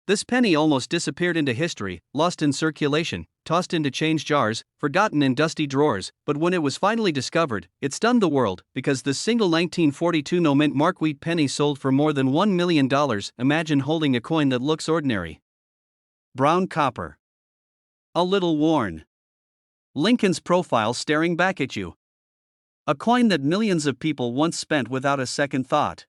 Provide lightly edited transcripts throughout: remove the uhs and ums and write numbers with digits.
This penny almost disappeared into history, lost in circulation, tossed into change jars, forgotten in dusty drawers, but when it was finally discovered, it stunned the world, because this single 1942 no-mint mark wheat penny sold for more than $1 million. Imagine holding a coin that looks ordinary. Brown copper. A little worn. Lincoln's profile staring back at you. A coin that millions of people once spent without a second thought.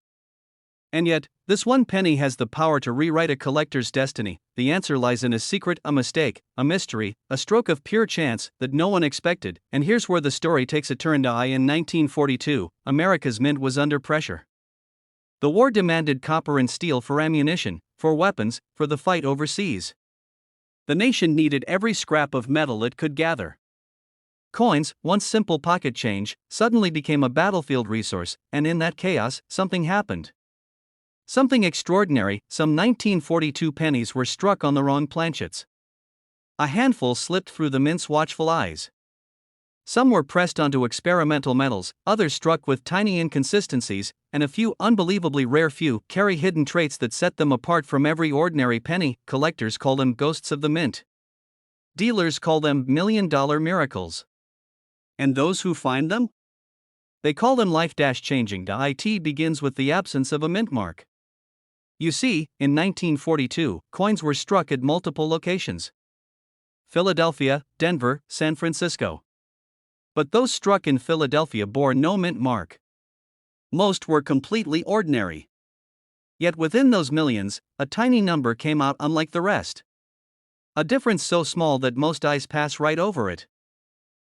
And yet, this one penny has the power to rewrite a collector's destiny. The answer lies in a secret, a mistake, a mystery, a stroke of pure chance that no one expected. And here's where the story takes a turn. In 1942, America's mint was under pressure. The war demanded copper and steel for ammunition, for weapons, for the fight overseas. The nation needed every scrap of metal it could gather. Coins, once simple pocket change, suddenly became a battlefield resource, and in that chaos, something happened. Something extraordinary. Some 1942 pennies were struck on the wrong planchets. A handful slipped through the mint's watchful eyes. Some were pressed onto experimental metals, others struck with tiny inconsistencies, and a few, unbelievably rare few, carry hidden traits that set them apart from every ordinary penny. Collectors call them ghosts of the mint. Dealers call them million-dollar miracles. And those who find them? They call them life-changing. It begins with the absence of a mint mark. You see, in 1942, coins were struck at multiple locations: Philadelphia, Denver, San Francisco. But those struck in Philadelphia bore no mint mark. Most were completely ordinary. Yet within those millions, a tiny number came out unlike the rest. A difference so small that most eyes pass right over it.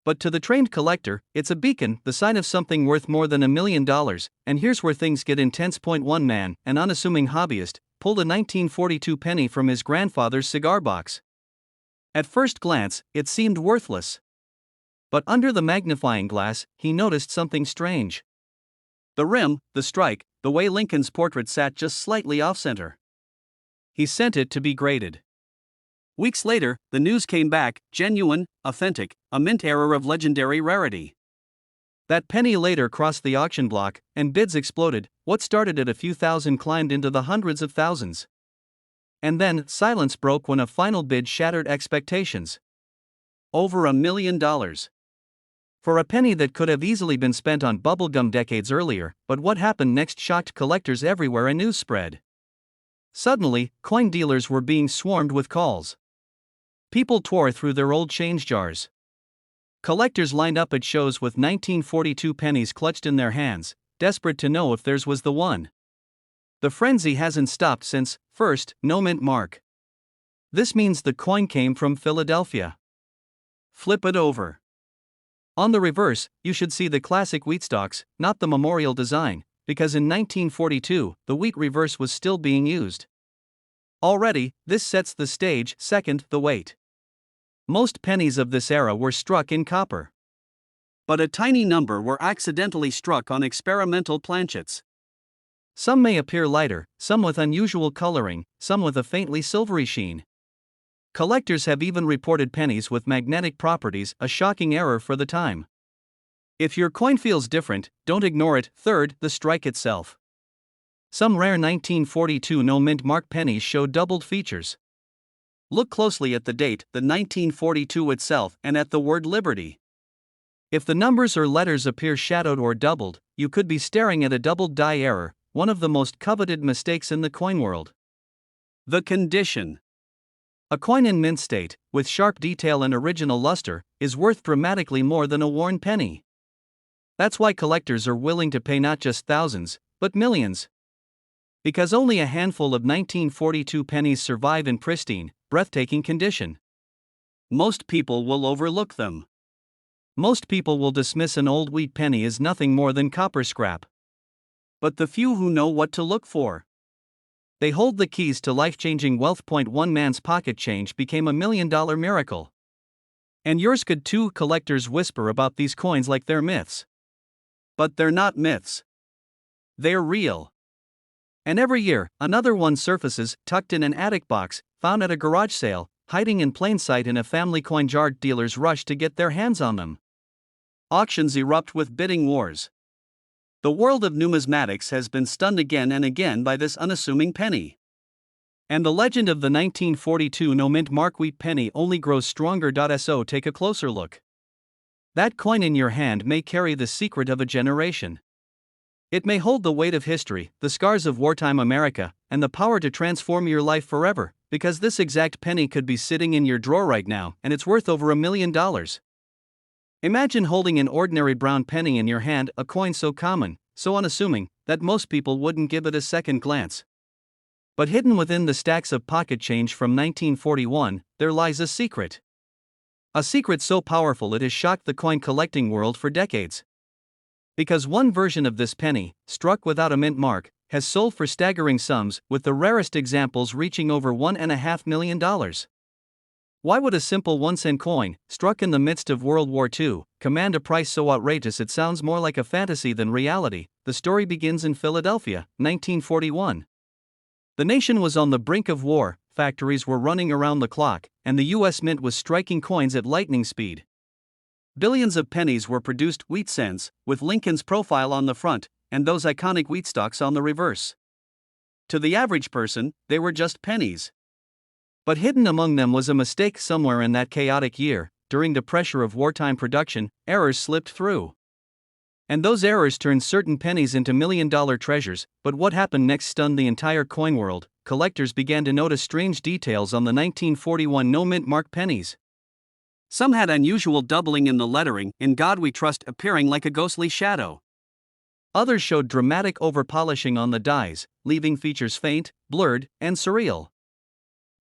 But to the trained collector, it's a beacon, the sign of something worth more than $1 million. And here's where things get intense. One man, an unassuming hobbyist, pulled a 1942 penny from his grandfather's cigar box. At first glance, it seemed worthless. But under the magnifying glass, he noticed something strange. The rim, the strike, the way Lincoln's portrait sat just slightly off-center. He sent it to be graded. Weeks later, the news came back: genuine, authentic, a mint error of legendary rarity. That penny later crossed the auction block, and bids exploded. What started at a few thousand climbed into the hundreds of thousands. And then, silence broke when a final bid shattered expectations. Over $1 million. For a penny that could have easily been spent on bubblegum decades earlier. But what happened next shocked collectors everywhere. A news spread. Suddenly, coin dealers were being swarmed with calls. People tore through their old change jars. Collectors lined up at shows with 1942 pennies clutched in their hands, desperate to know if theirs was the one. The frenzy hasn't stopped since. First, no mint mark. This means the coin came from Philadelphia. Flip it over. On the reverse, you should see the classic wheat stalks, not the memorial design, because in 1942, the wheat reverse was still being used. Already, this sets the stage. Second, the weight. Most pennies of this era were struck in copper. But a tiny number were accidentally struck on experimental planchets. Some may appear lighter, some with unusual coloring, some with a faintly silvery sheen. Collectors have even reported pennies with magnetic properties, a shocking error for the time. If your coin feels different, don't ignore it. Third, the strike itself. Some rare 1942 no-mint mark pennies show doubled features. Look closely at the date, the 1942 itself, and at the word Liberty. If the numbers or letters appear shadowed or doubled, you could be staring at a doubled die error, one of the most coveted mistakes in the coin world. The condition. A coin in mint state, with sharp detail and original luster, is worth dramatically more than a worn penny. That's why collectors are willing to pay not just thousands, but millions. Because only a handful of 1942 pennies survive in pristine, breathtaking condition. Most people will overlook them. Most people will dismiss an old wheat penny as nothing more than copper scrap. But the few who know what to look for, they hold the keys to life-changing wealth. One man's pocket change became $1 million miracle. And yours could too. Collectors whisper about these coins like they're myths. But they're not myths. They're real. And every year, another one surfaces, tucked in an attic box, found at a garage sale, hiding in plain sight in a family coin jar. Dealers rush to get their hands on them. Auctions erupt with bidding wars. The world of numismatics has been stunned again and again by this unassuming penny. And the legend of the 1942 no-mint mark wheat penny only grows stronger. So take a closer look. That coin in your hand may carry the secret of a generation. It may hold the weight of history, the scars of wartime America, and the power to transform your life forever, because this exact penny could be sitting in your drawer right now, and it's worth over $1 million. Imagine holding an ordinary brown penny in your hand, a coin so common, so unassuming, that most people wouldn't give it a second glance. But hidden within the stacks of pocket change from 1941, there lies a secret. A secret so powerful it has shocked the coin collecting world for decades. Because one version of this penny, struck without a mint mark, has sold for staggering sums, with the rarest examples reaching over $1.5 million. Why would a simple 1-cent coin, struck in the midst of World War II, command a price so outrageous it sounds more like a fantasy than reality? The story begins in Philadelphia, 1941. The nation was on the brink of war, factories were running around the clock, and the U.S. Mint was striking coins at lightning speed. Billions of pennies were produced, wheat cents, with Lincoln's profile on the front, and those iconic wheat stalks on the reverse. To the average person, they were just pennies. But hidden among them was a mistake somewhere in that chaotic year. During the pressure of wartime production, errors slipped through. And those errors turned certain pennies into million-dollar treasures. But what happened next stunned the entire coin world. Collectors began to notice strange details on the 1941 no-mint mark pennies. Some had unusual doubling in the lettering, "In God We Trust," appearing like a ghostly shadow. Others showed dramatic overpolishing on the dies, leaving features faint, blurred, and surreal.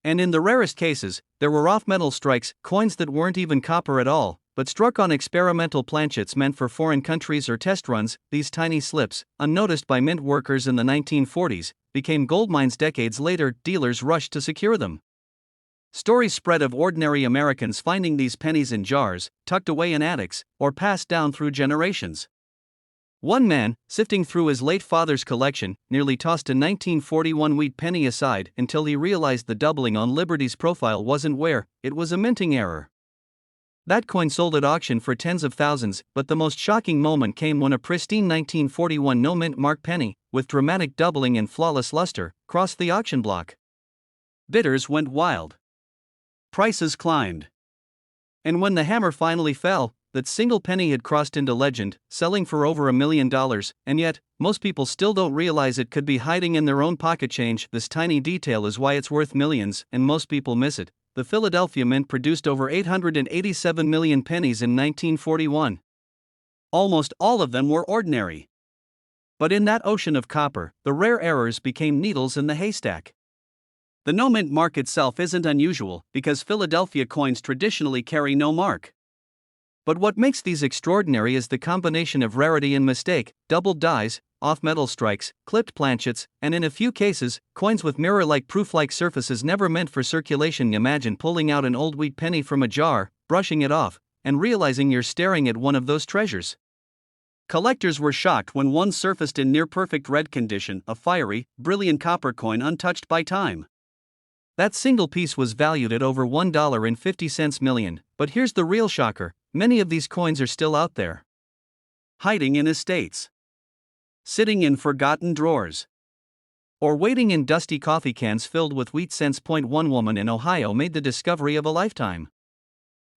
And in the rarest cases, there were off-metal strikes, coins that weren't even copper at all, but struck on experimental planchets meant for foreign countries or test runs. These tiny slips, unnoticed by mint workers in the 1940s, became goldmines decades later. Dealers rushed to secure them. Stories spread of ordinary Americans finding these pennies in jars, tucked away in attics, or passed down through generations. One man, sifting through his late father's collection, nearly tossed a 1941 wheat penny aside until he realized the doubling on Liberty's profile wasn't where, it was a minting error. That coin sold at auction for tens of thousands, but the most shocking moment came when a pristine 1941 no-mint mark penny, with dramatic doubling and flawless luster, crossed the auction block. Bidders went wild. Prices climbed. And when the hammer finally fell, that single penny had crossed into legend, selling for over $1 million, and yet, most people still don't realize it could be hiding in their own pocket change. This tiny detail is why it's worth millions, and most people miss it. The Philadelphia Mint produced over 887 million pennies in 1941. Almost all of them were ordinary. But in that ocean of copper, the rare errors became needles in the haystack. The no-mint mark itself isn't unusual, because Philadelphia coins traditionally carry no mark. But what makes these extraordinary is the combination of rarity and mistake: doubled dies, off-metal strikes, clipped planchets, and in a few cases, coins with mirror-like proof-like surfaces never meant for circulation. Imagine pulling out an old wheat penny from a jar, brushing it off, and realizing you're staring at one of those treasures. Collectors were shocked when one surfaced in near-perfect red condition, a fiery, brilliant copper coin untouched by time. That single piece was valued at over $1.50 million, but here's the real shocker: many of these coins are still out there. Hiding in estates. Sitting in forgotten drawers. Or waiting in dusty coffee cans filled with wheat cents. One woman in Ohio made the discovery of a lifetime.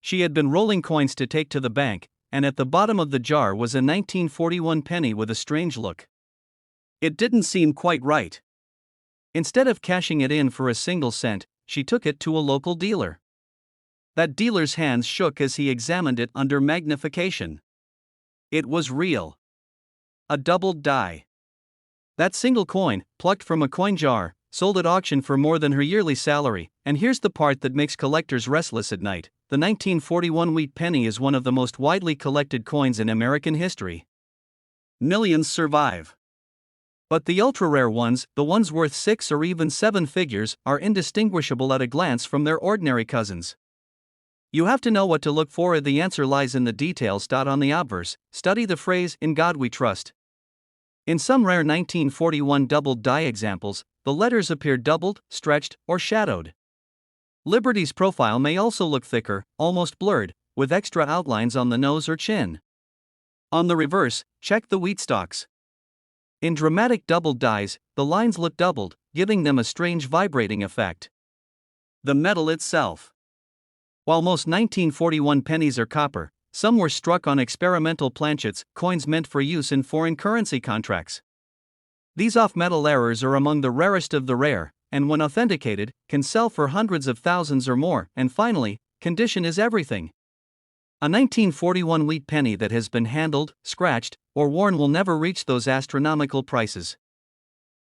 She had been rolling coins to take to the bank, and at the bottom of the jar was a 1941 penny with a strange look. It didn't seem quite right. Instead of cashing it in for a single cent, she took it to a local dealer. That dealer's hands shook as he examined it under magnification. It was real. A doubled die. That single coin, plucked from a coin jar, sold at auction for more than her yearly salary. And here's the part that makes collectors restless at night: the 1941 wheat penny is one of the most widely collected coins in American history. Millions survive. But the ultra-rare ones, the ones worth 6 or even 7 figures, are indistinguishable at a glance from their ordinary cousins. You have to know what to look for. The answer lies in the details. On the obverse, study the phrase, "In God We Trust." In some rare 1941 doubled die examples, the letters appear doubled, stretched, or shadowed. Liberty's profile may also look thicker, almost blurred, with extra outlines on the nose or chin. On the reverse, check the wheat stalks. In dramatic doubled dies, the lines look doubled, giving them a strange vibrating effect. The metal itself. While most 1941 pennies are copper, some were struck on experimental planchets, coins meant for use in foreign currency contracts. These off-metal errors are among the rarest of the rare, and when authenticated, can sell for hundreds of thousands or more. And finally, condition is everything. A 1941 wheat penny that has been handled, scratched, or worn will never reach those astronomical prices.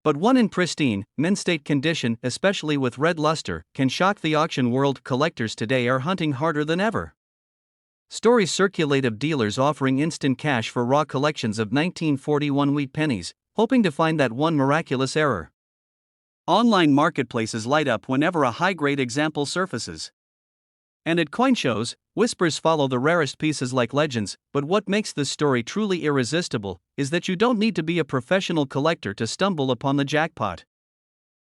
But one in pristine, mint-state condition, especially with red luster, can shock the auction world. Collectors today are hunting harder than ever. Stories circulate of dealers offering instant cash for raw collections of 1941 wheat pennies, hoping to find that one miraculous error. Online marketplaces light up whenever a high-grade example surfaces. And at coin shows, whispers follow the rarest pieces like legends. But what makes this story truly irresistible is that you don't need to be a professional collector to stumble upon the jackpot.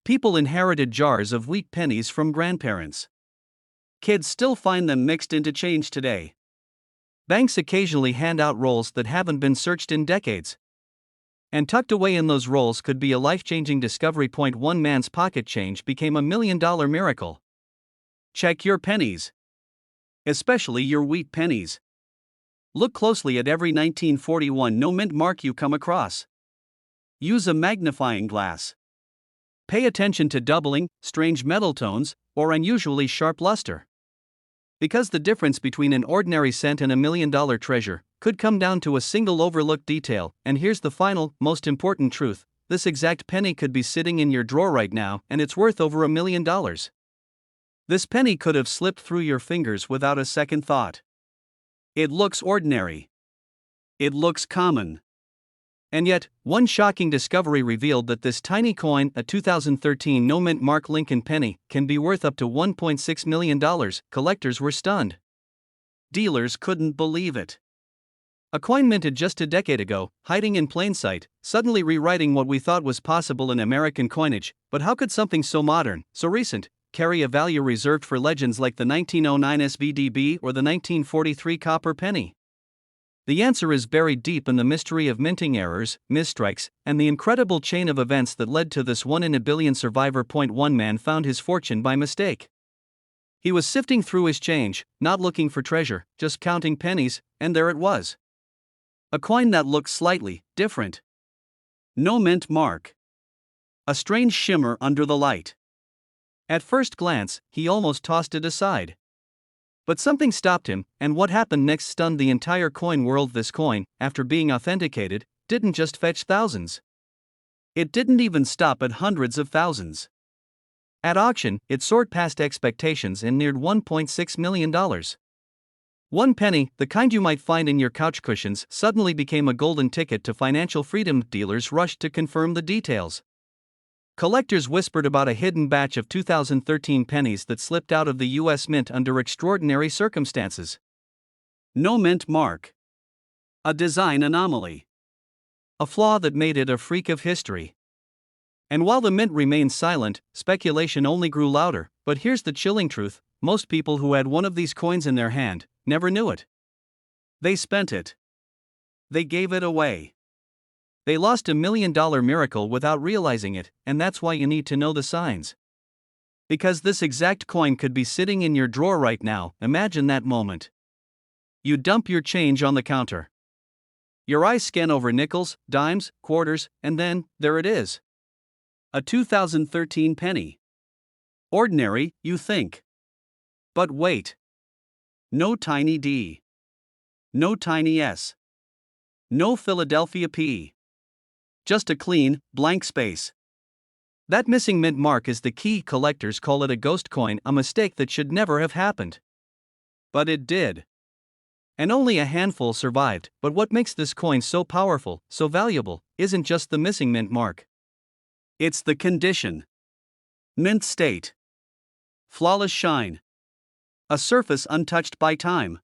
People inherited jars of wheat pennies from grandparents. Kids still find them mixed into change today. Banks occasionally hand out rolls that haven't been searched in decades. And tucked away in those rolls could be a life-changing discovery. One man's pocket change became a $1 million miracle. Check your pennies. Especially your wheat pennies. Look closely at every 1941 no mint mark you come across. Use a magnifying glass. Pay attention to doubling, strange metal tones, or unusually sharp luster. Because the difference between an ordinary cent and $1 million treasure could come down to a single overlooked detail. And here's the final, most important truth: this exact penny could be sitting in your drawer right now, and it's worth over $1 million. This penny could have slipped through your fingers without a second thought. It looks ordinary. It looks common. And yet, one shocking discovery revealed that this tiny coin, a 2013 no-mint Mark Lincoln penny, can be worth up to $1.6 million. Collectors were stunned. Dealers couldn't believe it. A coin minted just a decade ago, hiding in plain sight, suddenly rewriting what we thought was possible in American coinage. But how could something so modern, so recent, carry a value reserved for legends like the 1909 SVDB or the 1943 copper penny? The answer is buried deep in the mystery of minting errors, misstrikes, and the incredible chain of events that led to this one in a billion survivor. One man found his fortune by mistake. He was sifting through his change, not looking for treasure, just counting pennies, and there it was. A coin that looked slightly different. No mint mark. A strange shimmer under the light. At first glance, he almost tossed it aside. But something stopped him, and what happened next stunned the entire coin world. This coin, after being authenticated, didn't just fetch thousands. It didn't even stop at hundreds of thousands. At auction, it soared past expectations and neared $1.6 million. One penny, the kind you might find in your couch cushions, suddenly became a golden ticket to financial freedom. Dealers rushed to confirm the details. Collectors whispered about a hidden batch of 2013 pennies that slipped out of the U.S. Mint under extraordinary circumstances. No mint mark. A design anomaly. A flaw that made it a freak of history. And while the mint remained silent, speculation only grew louder. But here's the chilling truth: most people who had one of these coins in their hand never knew it. They spent it. They gave it away. They lost $1 million miracle without realizing it, and that's why you need to know the signs. Because this exact coin could be sitting in your drawer right now. Imagine that moment. You dump your change on the counter. Your eyes scan over nickels, dimes, quarters, and then, there it is. A 2013 penny. Ordinary, you think. But wait. No tiny D. No tiny S. No Philadelphia P. Just a clean, blank space. That missing mint mark is the key. Collectors call it a ghost coin, a mistake that should never have happened. But it did. And only a handful survived. But what makes this coin so powerful, so valuable, isn't just the missing mint mark. It's the condition. Mint state. Flawless shine. A surface untouched by time.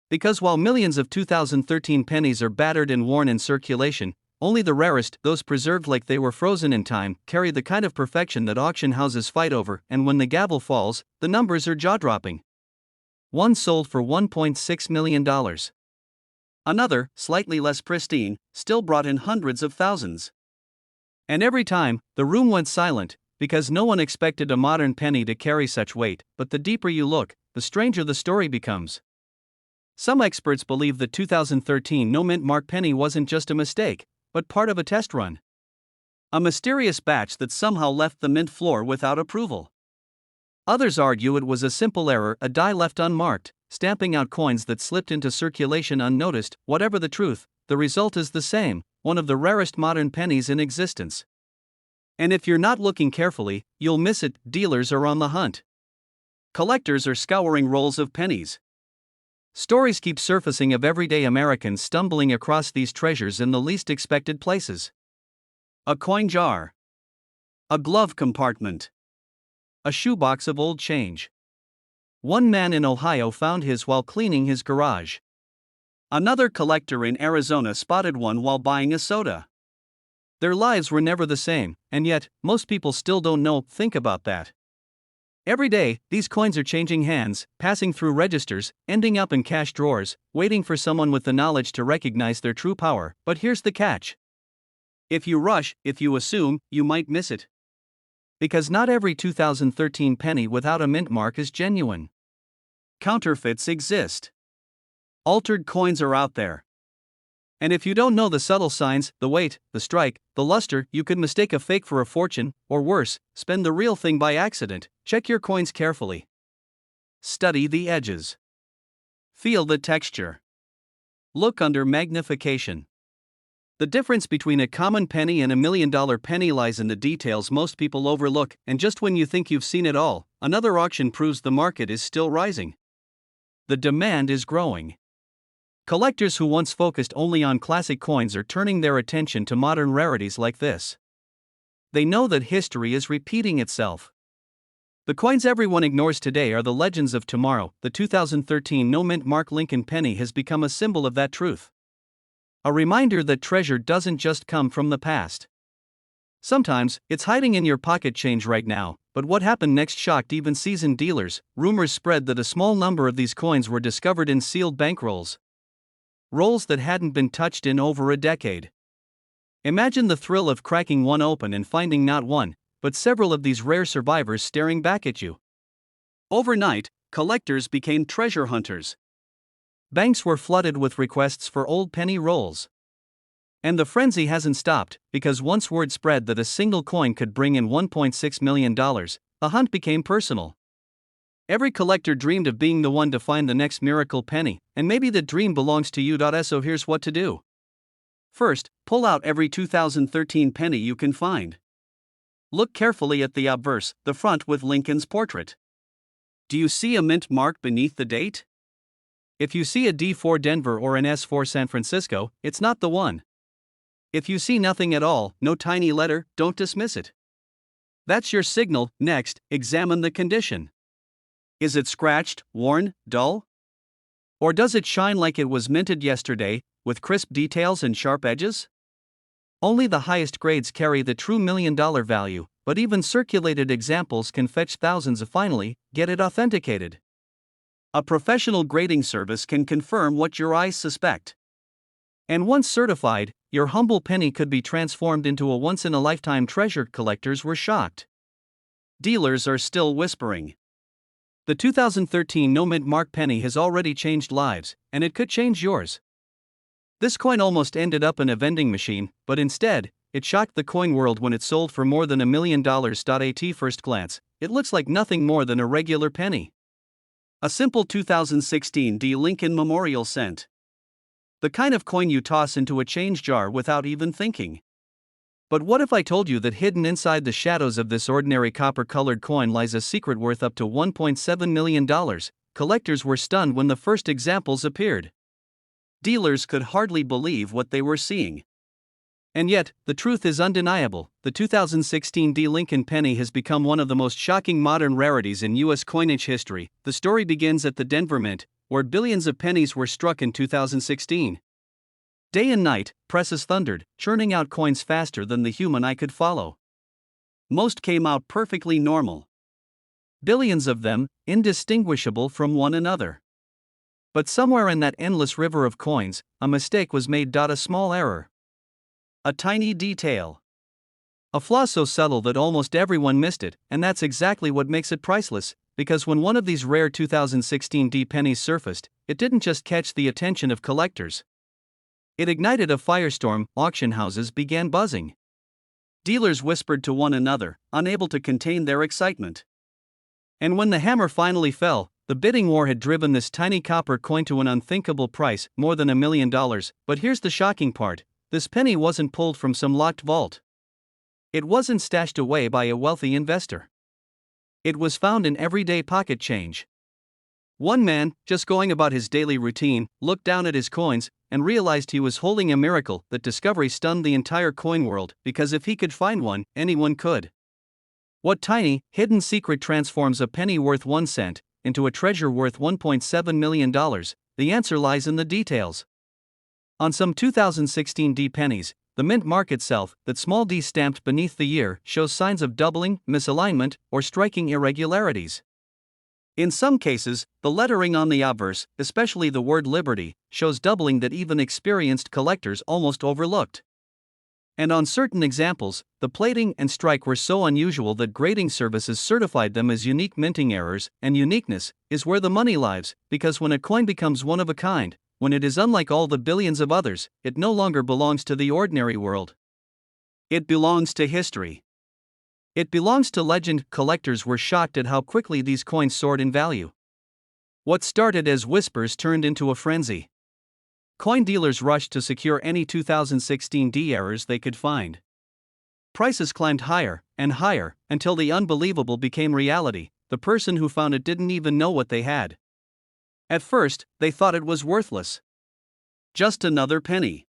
Because while millions of 2013 pennies are battered and worn in circulation, only the rarest, those preserved like they were frozen in time, carry the kind of perfection that auction houses fight over. And when the gavel falls, the numbers are jaw-dropping. One sold for $1.6 million. Another, slightly less pristine, still brought in hundreds of thousands. And every time, the room went silent, because no one expected a modern penny to carry such weight. But the deeper you look, the stranger the story becomes. Some experts believe the 2013 no-mint mark penny wasn't just a mistake, but part of a test run. A mysterious batch that somehow left the mint floor without approval. Others argue it was a simple error, a die left unmarked, stamping out coins that slipped into circulation unnoticed. Whatever the truth, the result is the same, one of the rarest modern pennies in existence. And if you're not looking carefully, you'll miss it. Dealers are on the hunt. Collectors are scouring rolls of pennies. Stories keep surfacing of everyday Americans stumbling across these treasures in the least expected places. A coin jar. A glove compartment. A shoebox of old change. One man in Ohio found his while cleaning his garage. Another collector in Arizona spotted one while buying a soda. Their lives were never the same, and yet, most people still don't know. Think about that. Every day, these coins are changing hands, passing through registers, ending up in cash drawers, waiting for someone with the knowledge to recognize their true power. But here's the catch. If you rush, if you assume, you might miss it. Because not every 2013 penny without a mint mark is genuine. Counterfeits exist. Altered coins are out there. And if you don't know the subtle signs, the weight, the strike, the luster, you could mistake a fake for a fortune, or worse, spend the real thing by accident. Check your coins carefully. Study the edges. Feel the texture. Look under magnification. The difference between a common penny and $1 million penny lies in the details most people overlook, and just when you think you've seen it all, another auction proves the market is still rising. The demand is growing. Collectors who once focused only on classic coins are turning their attention to modern rarities like this. They know that history is repeating itself. The coins everyone ignores today are the legends of tomorrow. The 2013 no-mint mark Lincoln penny has become a symbol of that truth. A reminder that treasure doesn't just come from the past. Sometimes, it's hiding in your pocket change right now, but what happened next shocked even seasoned dealers. Rumors spread that a small number of these coins were discovered in sealed bankrolls. Rolls that hadn't been touched in over a decade. Imagine the thrill of cracking one open and finding not one, but several of these rare survivors staring back at you. Overnight, collectors became treasure hunters. Banks were flooded with requests for old penny rolls. And the frenzy hasn't stopped, because once word spread that a single coin could bring in $1.6 million, the hunt became personal. Every collector dreamed of being the one to find the next miracle penny, and maybe the dream belongs to you. So here's what to do. First, pull out every 2013 penny you can find. Look carefully at the obverse, the front with Lincoln's portrait. Do you see a mint mark beneath the date? If you see a D4 Denver or an S4 San Francisco, it's not the one. If you see nothing at all, no tiny letter, don't dismiss it. That's your signal. Next, examine the condition. Is it scratched, worn, dull? Or does it shine like it was minted yesterday, with crisp details and sharp edges? Only the highest grades carry the true $1 million value, but even circulated examples can fetch thousands. Finally, get it authenticated. A professional grading service can confirm what your eyes suspect. And once certified, your humble penny could be transformed into a once-in-a-lifetime treasure. Collectors were shocked. Dealers are still whispering. The 2013 no-mint mark penny has already changed lives, and it could change yours. This coin almost ended up in a vending machine, but instead, it shocked the coin world when it sold for more than $1 million. At first glance, it looks like nothing more than a regular penny. A simple 2016 D. Lincoln Memorial Cent. The kind of coin you toss into a change jar without even thinking. But what if I told you that hidden inside the shadows of this ordinary copper-colored coin lies a secret worth up to $1.7 million? Collectors were stunned when the first examples appeared. Dealers could hardly believe what they were seeing. And yet, the truth is undeniable. The 2016 D. Lincoln penny has become one of the most shocking modern rarities in U.S. coinage history. The story begins at the Denver Mint, where billions of pennies were struck in 2016. Day and night, presses thundered, churning out coins faster than the human eye could follow. Most came out perfectly normal. Billions of them, indistinguishable from one another. But somewhere in that endless river of coins, a mistake was made. A small error. A tiny detail. A flaw so subtle that almost everyone missed it, and that's exactly what makes it priceless, because when one of these rare 2016 D pennies surfaced, it didn't just catch the attention of collectors. It ignited a firestorm. Auction houses began buzzing. Dealers whispered to one another, unable to contain their excitement. And when the hammer finally fell, the bidding war had driven this tiny copper coin to an unthinkable price, more than $1 million. But here's the shocking part: this penny wasn't pulled from some locked vault. It wasn't stashed away by a wealthy investor. It was found in everyday pocket change. One man, just going about his daily routine, looked down at his coins and realized he was holding a miracle. That discovery stunned the entire coin world, because if he could find one, anyone could. What tiny, hidden secret transforms a penny worth 1 cent into a treasure worth $1.7 million? The answer lies in the details. On some 2016 D pennies, the mint mark itself, that small d stamped beneath the year, shows signs of doubling, misalignment, or striking irregularities. In some cases, the lettering on the obverse, especially the word Liberty, shows doubling that even experienced collectors almost overlooked. And on certain examples, the plating and strike were so unusual that grading services certified them as unique minting errors, and uniqueness is where the money lies, because when a coin becomes one of a kind, when it is unlike all the billions of others, it no longer belongs to the ordinary world. It belongs to history. It belongs to legend. Collectors were shocked at how quickly these coins soared in value. What started as whispers turned into a frenzy. Coin dealers rushed to secure any 2016 D errors they could find. Prices climbed higher and higher until the unbelievable became reality. The person who found it didn't even know what they had. At first, they thought it was worthless. Just another penny.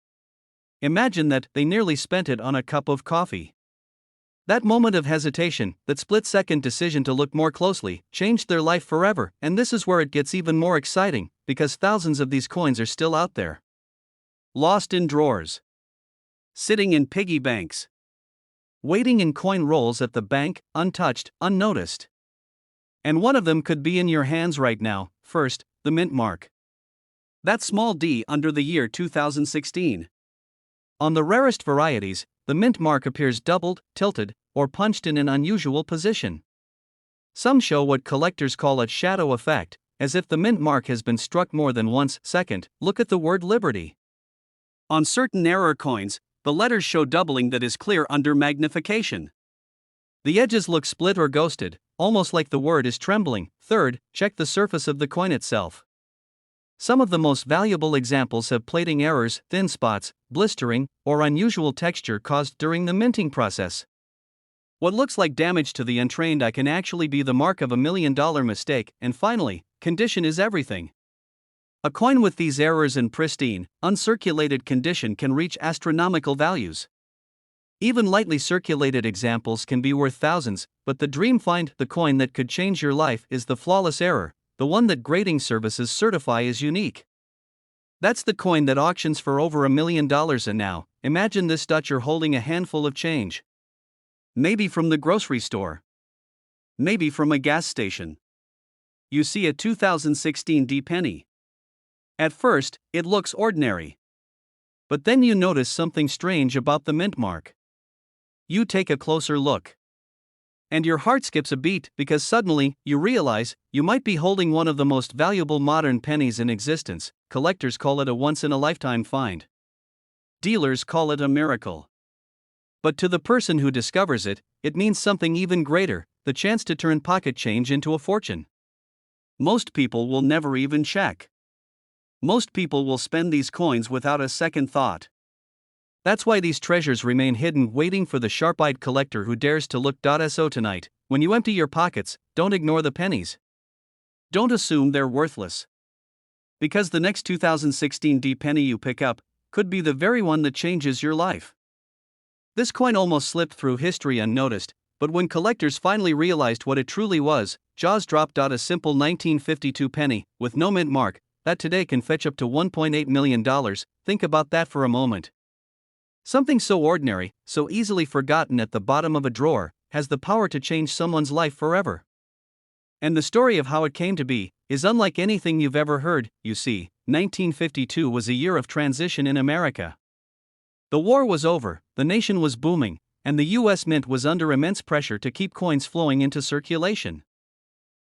Imagine that. They nearly spent it on a cup of coffee. That moment of hesitation, that split-second decision to look more closely, changed their life forever. And this is where it gets even more exciting, because thousands of these coins are still out there. Lost in drawers. Sitting in piggy banks. Waiting in coin rolls at the bank, untouched, unnoticed. And one of them could be in your hands right now. First, the mint mark. That small d under the year 2016. On the rarest varieties, the mint mark appears doubled, tilted, or punched in an unusual position. Some show what collectors call a shadow effect, as if the mint mark has been struck more than once. Second, look at the word Liberty. On certain error coins, the letters show doubling that is clear under magnification. The edges look split or ghosted, almost like the word is trembling. Third, check the surface of the coin itself. Some of the most valuable examples have plating errors, thin spots, blistering, or unusual texture caused during the minting process. What looks like damage to the untrained eye can actually be the mark of $1 million mistake. And finally, condition is everything. A coin with these errors in pristine, uncirculated condition can reach astronomical values. Even lightly circulated examples can be worth thousands, but the dream find, the coin that could change your life, is the flawless error, the one that grading services certify as unique. That's the coin that auctions for over $1 million. And now, imagine this: you're holding a handful of change. Maybe from the grocery store. Maybe from a gas station. You see a 2016 D penny. At first, it looks ordinary. But then you notice something strange about the mint mark. You take a closer look. And your heart skips a beat, because suddenly, you realize, you might be holding one of the most valuable modern pennies in existence. Collectors call it a once-in-a-lifetime find. Dealers call it a miracle. But to the person who discovers it, it means something even greater: the chance to turn pocket change into a fortune. Most people will never even check. Most people will spend these coins without a second thought. That's why these treasures remain hidden, waiting for the sharp-eyed collector who dares to look. So tonight, when you empty your pockets, don't ignore the pennies. Don't assume they're worthless. Because the next 2016 D penny you pick up could be the very one that changes your life. This coin almost slipped through history unnoticed, but when collectors finally realized what it truly was, jaws dropped. A simple 1952 penny, with no mint mark, that today can fetch up to $1.8 million. Think about that for a moment. Something so ordinary, so easily forgotten at the bottom of a drawer, has the power to change someone's life forever. And the story of how it came to be is unlike anything you've ever heard. You see, 1952 was a year of transition in America. The war was over, the nation was booming, and the US Mint was under immense pressure to keep coins flowing into circulation.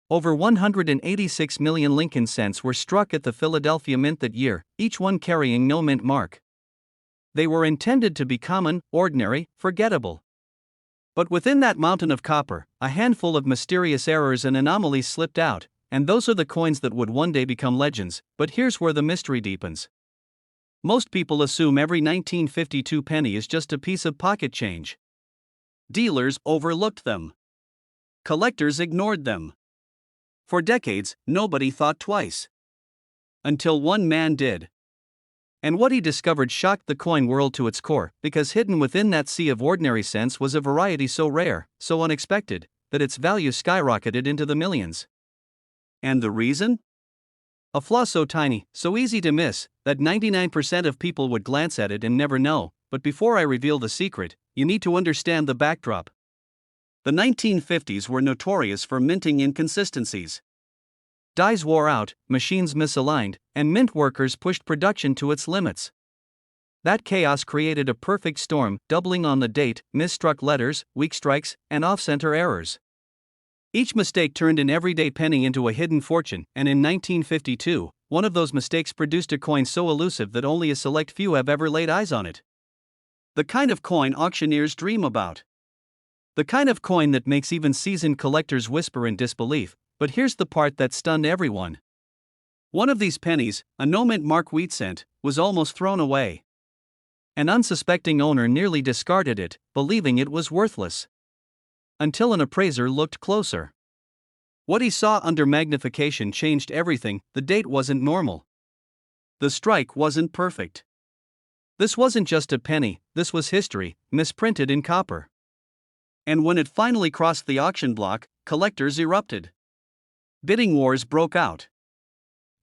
Over 186 million Lincoln cents were struck at the Philadelphia Mint that year, each one carrying no mint mark. They were intended to be common, ordinary, forgettable. But within that mountain of copper, a handful of mysterious errors and anomalies slipped out, and those are the coins that would one day become legends. But here's where the mystery deepens. Most people assume every 1952 penny is just a piece of pocket change. Dealers overlooked them. Collectors ignored them. For decades, nobody thought twice. Until one man did. And what he discovered shocked the coin world to its core, because hidden within that sea of ordinary cents was a variety so rare, so unexpected, that its value skyrocketed into the millions. And the reason? A flaw so tiny, so easy to miss, that 99% of people would glance at it and never know. But before I reveal the secret, you need to understand the backdrop. The 1950s were notorious for minting inconsistencies. Dies wore out, machines misaligned, and mint workers pushed production to its limits. That chaos created a perfect storm, doubling on the date, misstruck letters, weak strikes, and off-center errors. Each mistake turned an everyday penny into a hidden fortune, and in 1952, one of those mistakes produced a coin so elusive that only a select few have ever laid eyes on it. The kind of coin auctioneers dream about. The kind of coin that makes even seasoned collectors whisper in disbelief. But here's the part that stunned everyone. One of these pennies, a no-mint mark wheat cent, was almost thrown away. An unsuspecting owner nearly discarded it, believing it was worthless. Until an appraiser looked closer. What he saw under magnification changed everything. The date wasn't normal. The strike wasn't perfect. This wasn't just a penny, this was history, misprinted in copper. And when it finally crossed the auction block, collectors erupted. Bidding wars broke out.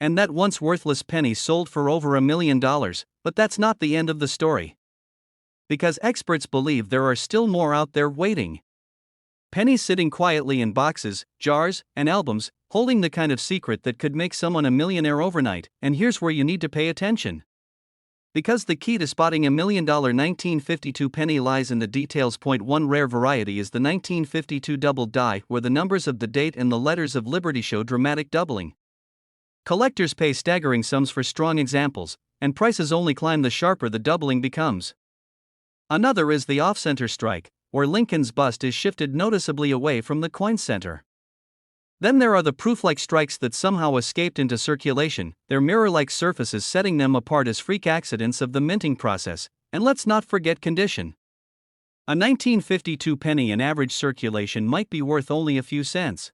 And that once worthless penny sold for over $1 million, but that's not the end of the story. Because experts believe there are still more out there waiting. Pennies sitting quietly in boxes, jars, and albums, holding the kind of secret that could make someone a millionaire overnight. And here's where you need to pay attention. Because the key to spotting $1 million 1952 penny lies in the details. One rare variety is the 1952 double die, where the numbers of the date and the letters of liberty show dramatic doubling. Collectors pay staggering sums for strong examples, and prices only climb the sharper the doubling becomes. Another is the off-center strike, where Lincoln's bust is shifted noticeably away from the coin center. Then there are the proof-like strikes that somehow escaped into circulation, their mirror-like surfaces setting them apart as freak accidents of the minting process. And let's not forget condition. A 1952 penny in average circulation might be worth only a few cents.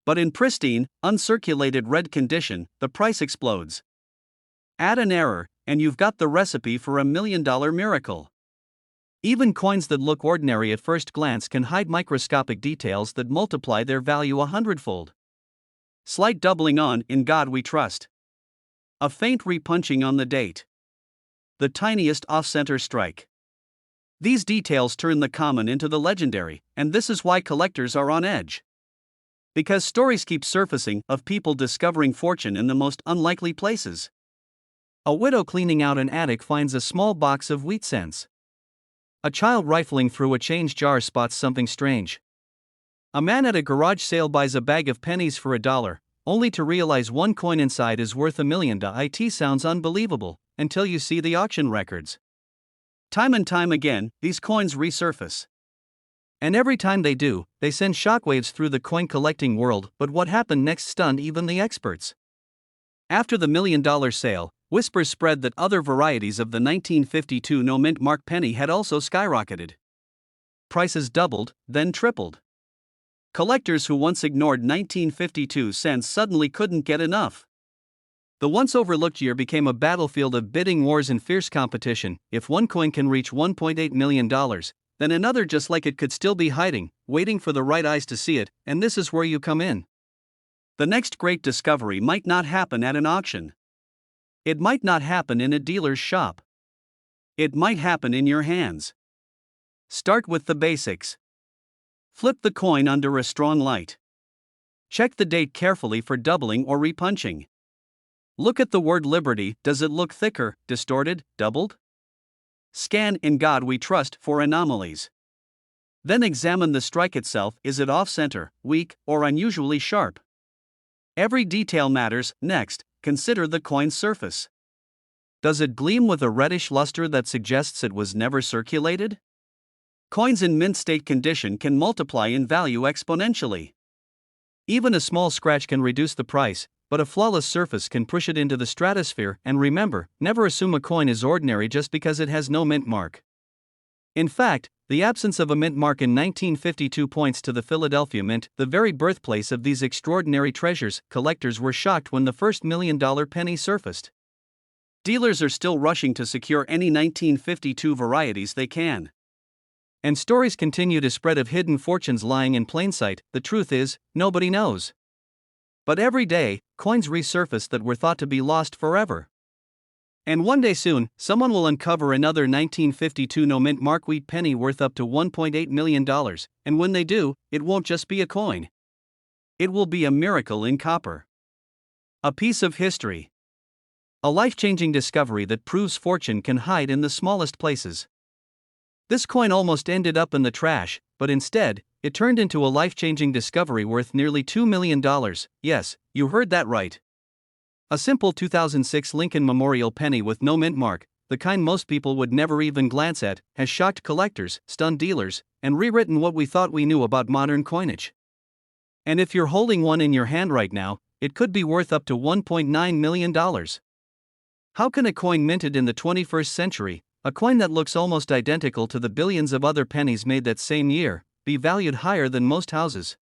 But in pristine, uncirculated red condition, the price explodes. Add an error, and you've got the recipe for $1 million miracle. Even coins that look ordinary at first glance can hide microscopic details that multiply their value 100-fold. Slight doubling on "In God We Trust." A faint repunching on the date. The tiniest off-center strike. These details turn the common into the legendary, and this is why collectors are on edge. Because stories keep surfacing of people discovering fortune in the most unlikely places. A widow cleaning out an attic finds a small box of wheat cents. A child rifling through a change jar spots something strange. A man at a garage sale buys a bag of pennies for $1, only to realize one coin inside is worth $1 million. It sounds unbelievable, until you see the auction records. Time and time again, these coins resurface. And every time they do, they send shockwaves through the coin collecting world. But what happened next stunned even the experts. After the $1 million sale, whispers spread that other varieties of the 1952 no-mint mark penny had also skyrocketed. Prices doubled, then tripled. Collectors who once ignored 1952 cents suddenly couldn't get enough. The once overlooked year became a battlefield of bidding wars and fierce competition. If one coin can reach $1.8 million, then another just like it could still be hiding, waiting for the right eyes to see it, and this is where you come in. The next great discovery might not happen at an auction. It might not happen in a dealer's shop. It might happen in your hands. Start with the basics. Flip the coin under a strong light. Check the date carefully for doubling or repunching. Look at the word liberty. Does it look thicker, distorted, doubled? Scan "In God We Trust" for anomalies. Then examine the strike itself. Is it off-center, weak, or unusually sharp? Every detail matters. Next, consider the coin's surface. Does it gleam with a reddish luster that suggests it was never circulated? Coins in mint state condition can multiply in value exponentially. Even a small scratch can reduce the price, but a flawless surface can push it into the stratosphere. And remember, never assume a coin is ordinary just because it has no mint mark. In fact, the absence of a mint mark in 1952 points to the Philadelphia Mint, the very birthplace of these extraordinary treasures. Collectors were shocked when the first $1 million penny surfaced. Dealers are still rushing to secure any 1952 varieties they can. And stories continue to spread of hidden fortunes lying in plain sight. The truth is, nobody knows. But every day, coins resurface that were thought to be lost forever. And one day soon, someone will uncover another 1952 no-mint mark wheat penny worth up to $1.8 million, and when they do, it won't just be a coin. It will be a miracle in copper. A piece of history. A life-changing discovery that proves fortune can hide in the smallest places. This coin almost ended up in the trash, but instead, it turned into a life-changing discovery worth nearly $2 million. Yes, you heard that right. A simple 2006 Lincoln Memorial penny with no mint mark, the kind most people would never even glance at, has shocked collectors, stunned dealers, and rewritten what we thought we knew about modern coinage. And if you're holding one in your hand right now, it could be worth up to $1.9 million. How can a coin minted in the 21st century, a coin that looks almost identical to the billions of other pennies made that same year, be valued higher than most houses?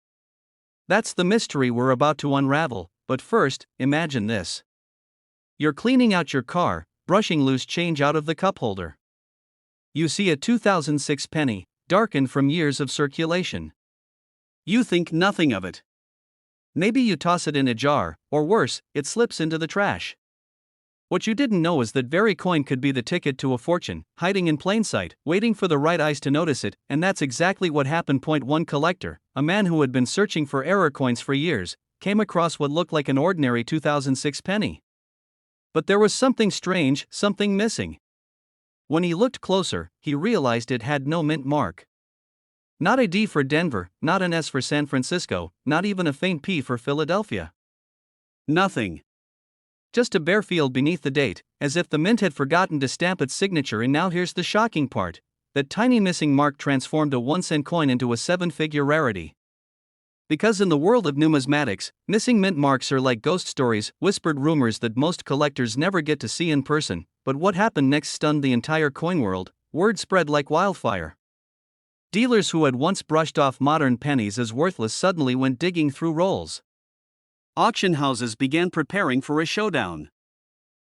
That's the mystery we're about to unravel. But first, imagine this. You're cleaning out your car, brushing loose change out of the cup holder. You see a 2006 penny, darkened from years of circulation. You think nothing of it. Maybe you toss it in a jar, or worse, it slips into the trash. What you didn't know is that very coin could be the ticket to a fortune, hiding in plain sight, waiting for the right eyes to notice it, and that's exactly what happened. One collector, a man who had been searching for error coins for years, came across what looked like an ordinary 2006 penny. But there was something strange, something missing. When he looked closer, he realized it had no mint mark. Not a D for Denver, not an S for San Francisco, not even a faint P for Philadelphia. Nothing. Just a bare field beneath the date, as if the mint had forgotten to stamp its signature. And now here's the shocking part. That tiny missing mark transformed a 1-cent coin into a 7-figure rarity. Because in the world of numismatics, missing mint marks are like ghost stories, whispered rumors that most collectors never get to see in person. But what happened next stunned the entire coin world. Word spread like wildfire. Dealers who had once brushed off modern pennies as worthless suddenly went digging through rolls. Auction houses began preparing for a showdown.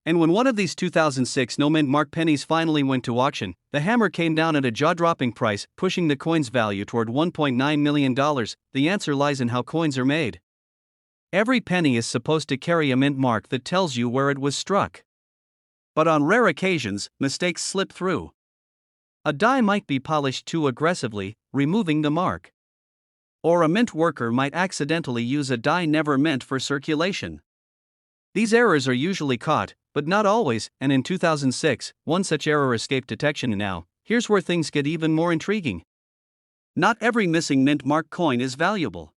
And when one of these 2006 no-mint mark pennies finally went to auction, the hammer came down at a jaw-dropping price, pushing the coin's value toward $1.9 million. The answer lies in how coins are made. Every penny is supposed to carry a mint mark that tells you where it was struck. But on rare occasions, mistakes slip through. A die might be polished too aggressively, removing the mark. Or a mint worker might accidentally use a die never meant for circulation. These errors are usually caught, but not always, and in 2006, one such error escaped detection. Now, here's where things get even more intriguing. Not every missing mint mark coin is valuable.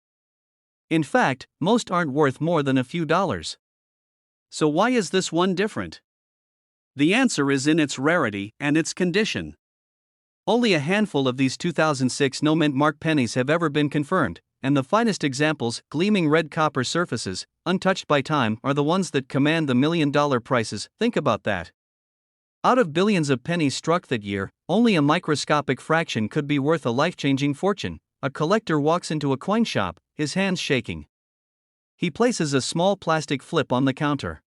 In fact, most aren't worth more than a few dollars. So why is this one different? The answer is in its rarity and its condition. Only a handful of these 2006 no-mint mark pennies have ever been confirmed, and the finest examples, gleaming red copper surfaces, untouched by time, are the ones that command the million-dollar prices. Think about that. Out of billions of pennies struck that year, only a microscopic fraction could be worth a life-changing fortune. A collector walks into a coin shop, his hands shaking. He places a small plastic flip on the counter.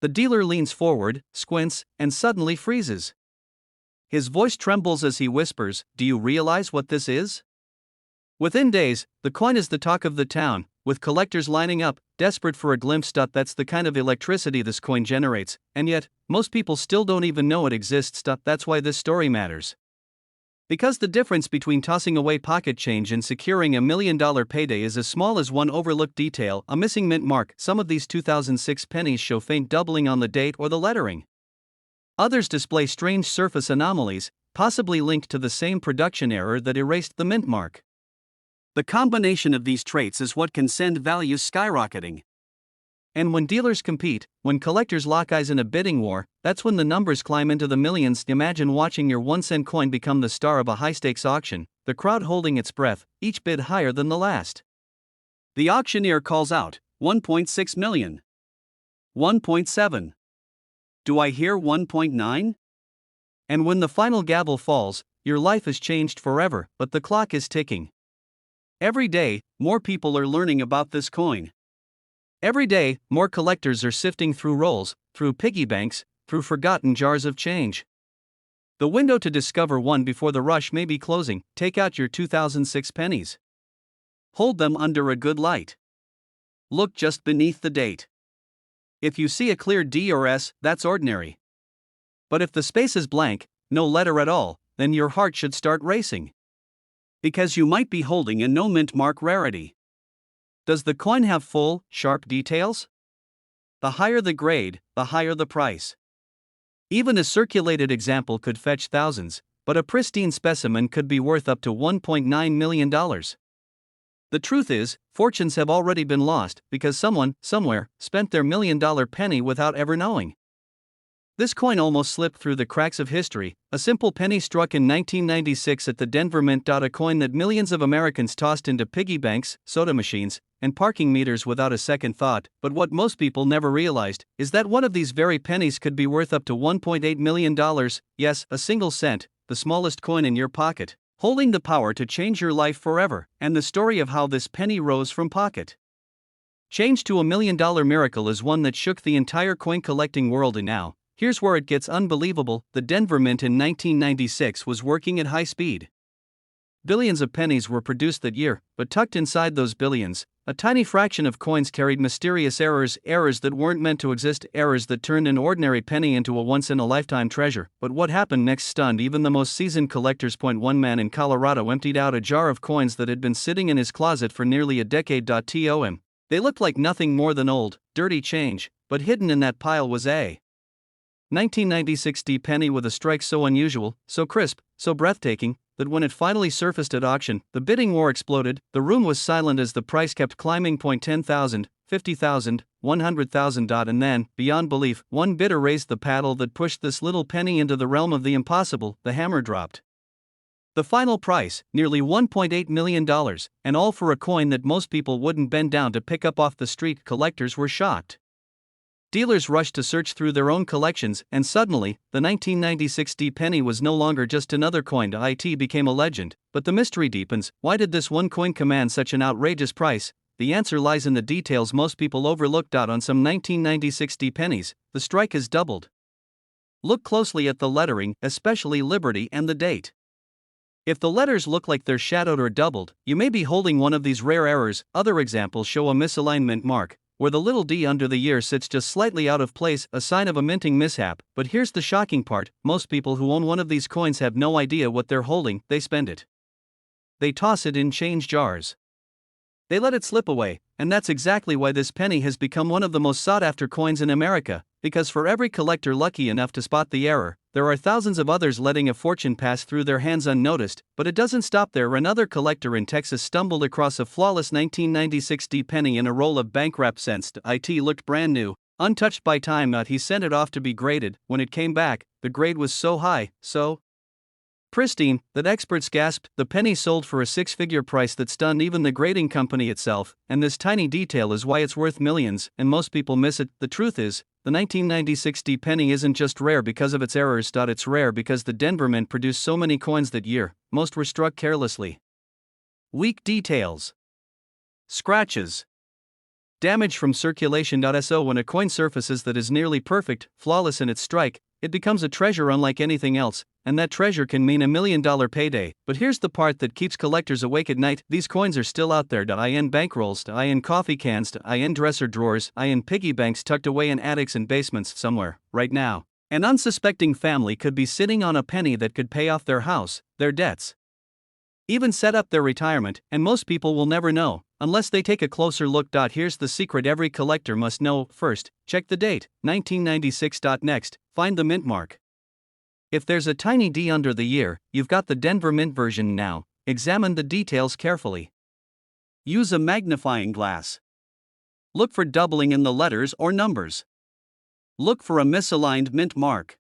The dealer leans forward, squints, and suddenly freezes. His voice trembles as he whispers, "Do you realize what this is?" Within days, the coin is the talk of the town, with collectors lining up, desperate for a glimpse. That's the kind of electricity this coin generates, and yet, most people still don't even know it exists. That's why this story matters. Because the difference between tossing away pocket change and securing a $1 million payday is as small as one overlooked detail, a missing mint mark. Some of these 2006 pennies show faint doubling on the date or the lettering. Others display strange surface anomalies, possibly linked to the same production error that erased the mint mark. The combination of these traits is what can send values skyrocketing. And when dealers compete, when collectors lock eyes in a bidding war, that's when the numbers climb into the millions. Imagine watching your 1-cent coin become the star of a high-stakes auction, the crowd holding its breath, each bid higher than the last. The auctioneer calls out, 1.6 million. 1.7. Do I hear 1.9? And when the final gavel falls, your life is changed forever, but the clock is ticking. Every day, more people are learning about this coin. Every day, more collectors are sifting through rolls, through piggy banks, through forgotten jars of change. The window to discover one before the rush may be closing. Take out your 2006 pennies. Hold them under a good light. Look just beneath the date. If you see a clear D or S, that's ordinary. But if the space is blank, no letter at all, then your heart should start racing. Because you might be holding a no mint mark rarity. Does the coin have full, sharp details? The higher the grade, the higher the price. Even a circulated example could fetch thousands, but a pristine specimen could be worth up to $1.9 million. The truth is, fortunes have already been lost because someone, somewhere, spent their $1 million penny without ever knowing. This coin almost slipped through the cracks of history, a simple penny struck in 1996 at the Denver Mint. A coin that millions of Americans tossed into piggy banks, soda machines, and parking meters without a second thought. But what most people never realized is that one of these very pennies could be worth up to $1.8 million, yes, a single cent, the smallest coin in your pocket, holding the power to change your life forever. And the story of how this penny rose from pocket change to $1 million miracle is one that shook the entire coin collecting world. And now, here's where it gets unbelievable. The Denver Mint in 1996 was working at high speed. Billions of pennies were produced that year, but tucked inside those billions, a tiny fraction of coins carried mysterious errors that weren't meant to exist, errors that turned an ordinary penny into a once-in-a-lifetime treasure. But what happened next stunned even the most seasoned collectors. One man in Colorado emptied out a jar of coins that had been sitting in his closet for nearly a decade. They looked like nothing more than old, dirty change, but hidden in that pile was a 1996 D penny with a strike so unusual, so crisp, so breathtaking, that when it finally surfaced at auction, the bidding war exploded. The room was silent as the price kept climbing. $10,000, $50,000, $100,000, and then, beyond belief, one bidder raised the paddle that pushed this little penny into the realm of the impossible. The hammer dropped. The final price, nearly $1.8 million, and all for a coin that most people wouldn't bend down to pick up off the street. Collectors were shocked. Dealers rushed to search through their own collections, and suddenly, the 1996 D penny was no longer just another coin. It became a legend. But the mystery deepens. Why did this one coin command such an outrageous price? The answer lies in the details most people overlooked. On some 1996 D pennies, the strike has doubled. Look closely at the lettering, especially Liberty and the date. If the letters look like they're shadowed or doubled, you may be holding one of these rare errors. Other examples show a misalignment mark, where the little d under the year sits just slightly out of place, a sign of a minting mishap. But here's the shocking part: most people who own one of these coins have no idea what they're holding. They spend it. They toss it in change jars. They let it slip away, and that's exactly why this penny has become one of the most sought-after coins in America, because for every collector lucky enough to spot the error, there are thousands of others letting a fortune pass through their hands unnoticed. But it doesn't stop there. Another collector in Texas stumbled across a flawless 1996 D penny in a roll of bank-wrap cents. It looked brand new, untouched by time. He sent it off to be graded. When it came back, the grade was so high, so pristine, that experts gasped. The penny sold for a six-figure price that stunned even the grading company itself, and this tiny detail is why it's worth millions, and most people miss it. The truth is, the 1996 D penny isn't just rare because of its errors. It's rare because the Denver Mint produced so many coins that year. Most were struck carelessly. Weak details. Scratches. Damage from circulation. So when a coin surfaces that is nearly perfect, flawless in its strike, it becomes a treasure unlike anything else, and that treasure can mean $1 million payday. But here's the part that keeps collectors awake at night: these coins are still out there. In bankrolls, in coffee cans, in dresser drawers, in piggy banks tucked away in attics and basements somewhere, right now. An unsuspecting family could be sitting on a penny that could pay off their house, their debts, even set up their retirement, and most people will never know, unless they take a closer look. Here's the secret every collector must know. First, check the date, 1996. Next, find the mint mark. If there's a tiny D under the year, you've got the Denver Mint version now. Examine the details carefully. Use a magnifying glass. Look for doubling in the letters or numbers. Look for a misaligned mint mark.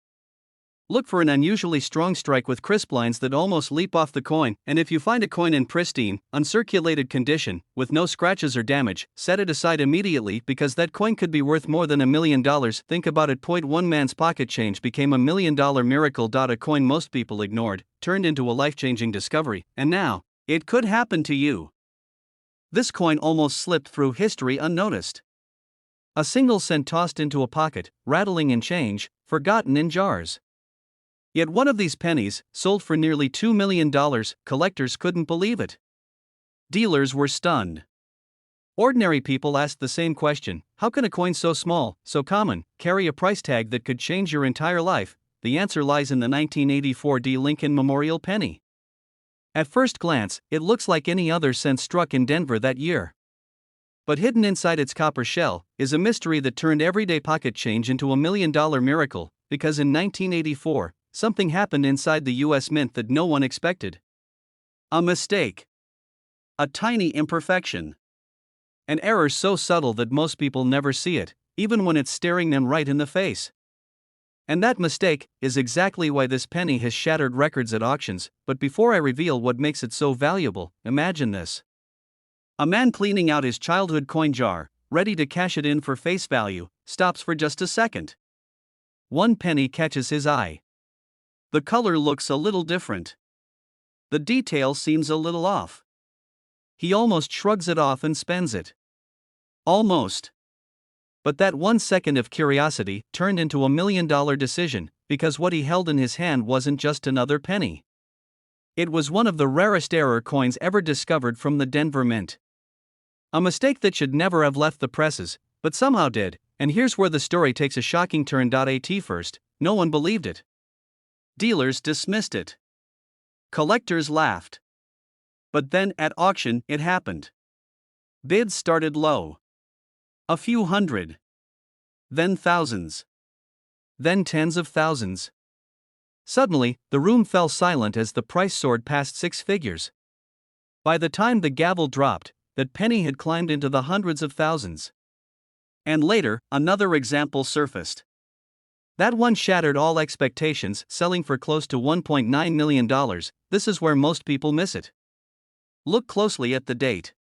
Look for an unusually strong strike with crisp lines that almost leap off the coin, and if you find a coin in pristine, uncirculated condition, with no scratches or damage, set it aside immediately because that coin could be worth more than $1 million. Think about it. One man's pocket change became $1 million miracle. A coin most people ignored, turned into a life-changing discovery, and now, it could happen to you. This coin almost slipped through history unnoticed. A single cent tossed into a pocket, rattling in change, forgotten in jars. Yet one of these pennies sold for nearly $2 million. Collectors couldn't believe it. Dealers were stunned. Ordinary people asked the same question: how can a coin so small, so common, carry a price tag that could change your entire life? The answer lies in the 1984 D. Lincoln Memorial penny. At first glance, it looks like any other cent struck in Denver that year. But hidden inside its copper shell is a mystery that turned everyday pocket change into $1 million miracle, because in 1984, something happened inside the U.S. Mint that no one expected. A mistake. A tiny imperfection. An error so subtle that most people never see it, even when it's staring them right in the face. And that mistake is exactly why this penny has shattered records at auctions. But before I reveal what makes it so valuable, imagine this. A man cleaning out his childhood coin jar, ready to cash it in for face value, stops for just a second. One penny catches his eye. The color looks a little different. The detail seems a little off. He almost shrugs it off and spends it. Almost. But that 1 second of curiosity turned into $1 million decision, because what he held in his hand wasn't just another penny. It was one of the rarest error coins ever discovered from the Denver Mint. A mistake that should never have left the presses, but somehow did, and here's where the story takes a shocking turn. At first, no one believed it. Dealers dismissed it. Collectors laughed. But then, at auction, it happened. Bids started low. A few hundred. Then thousands. Then tens of thousands. Suddenly, the room fell silent as the price soared past 6 figures. By the time the gavel dropped, that penny had climbed into the hundreds of thousands. And later, another example surfaced. That one shattered all expectations, selling for close to $1.9 million. This is where most people miss it. Look closely at the date.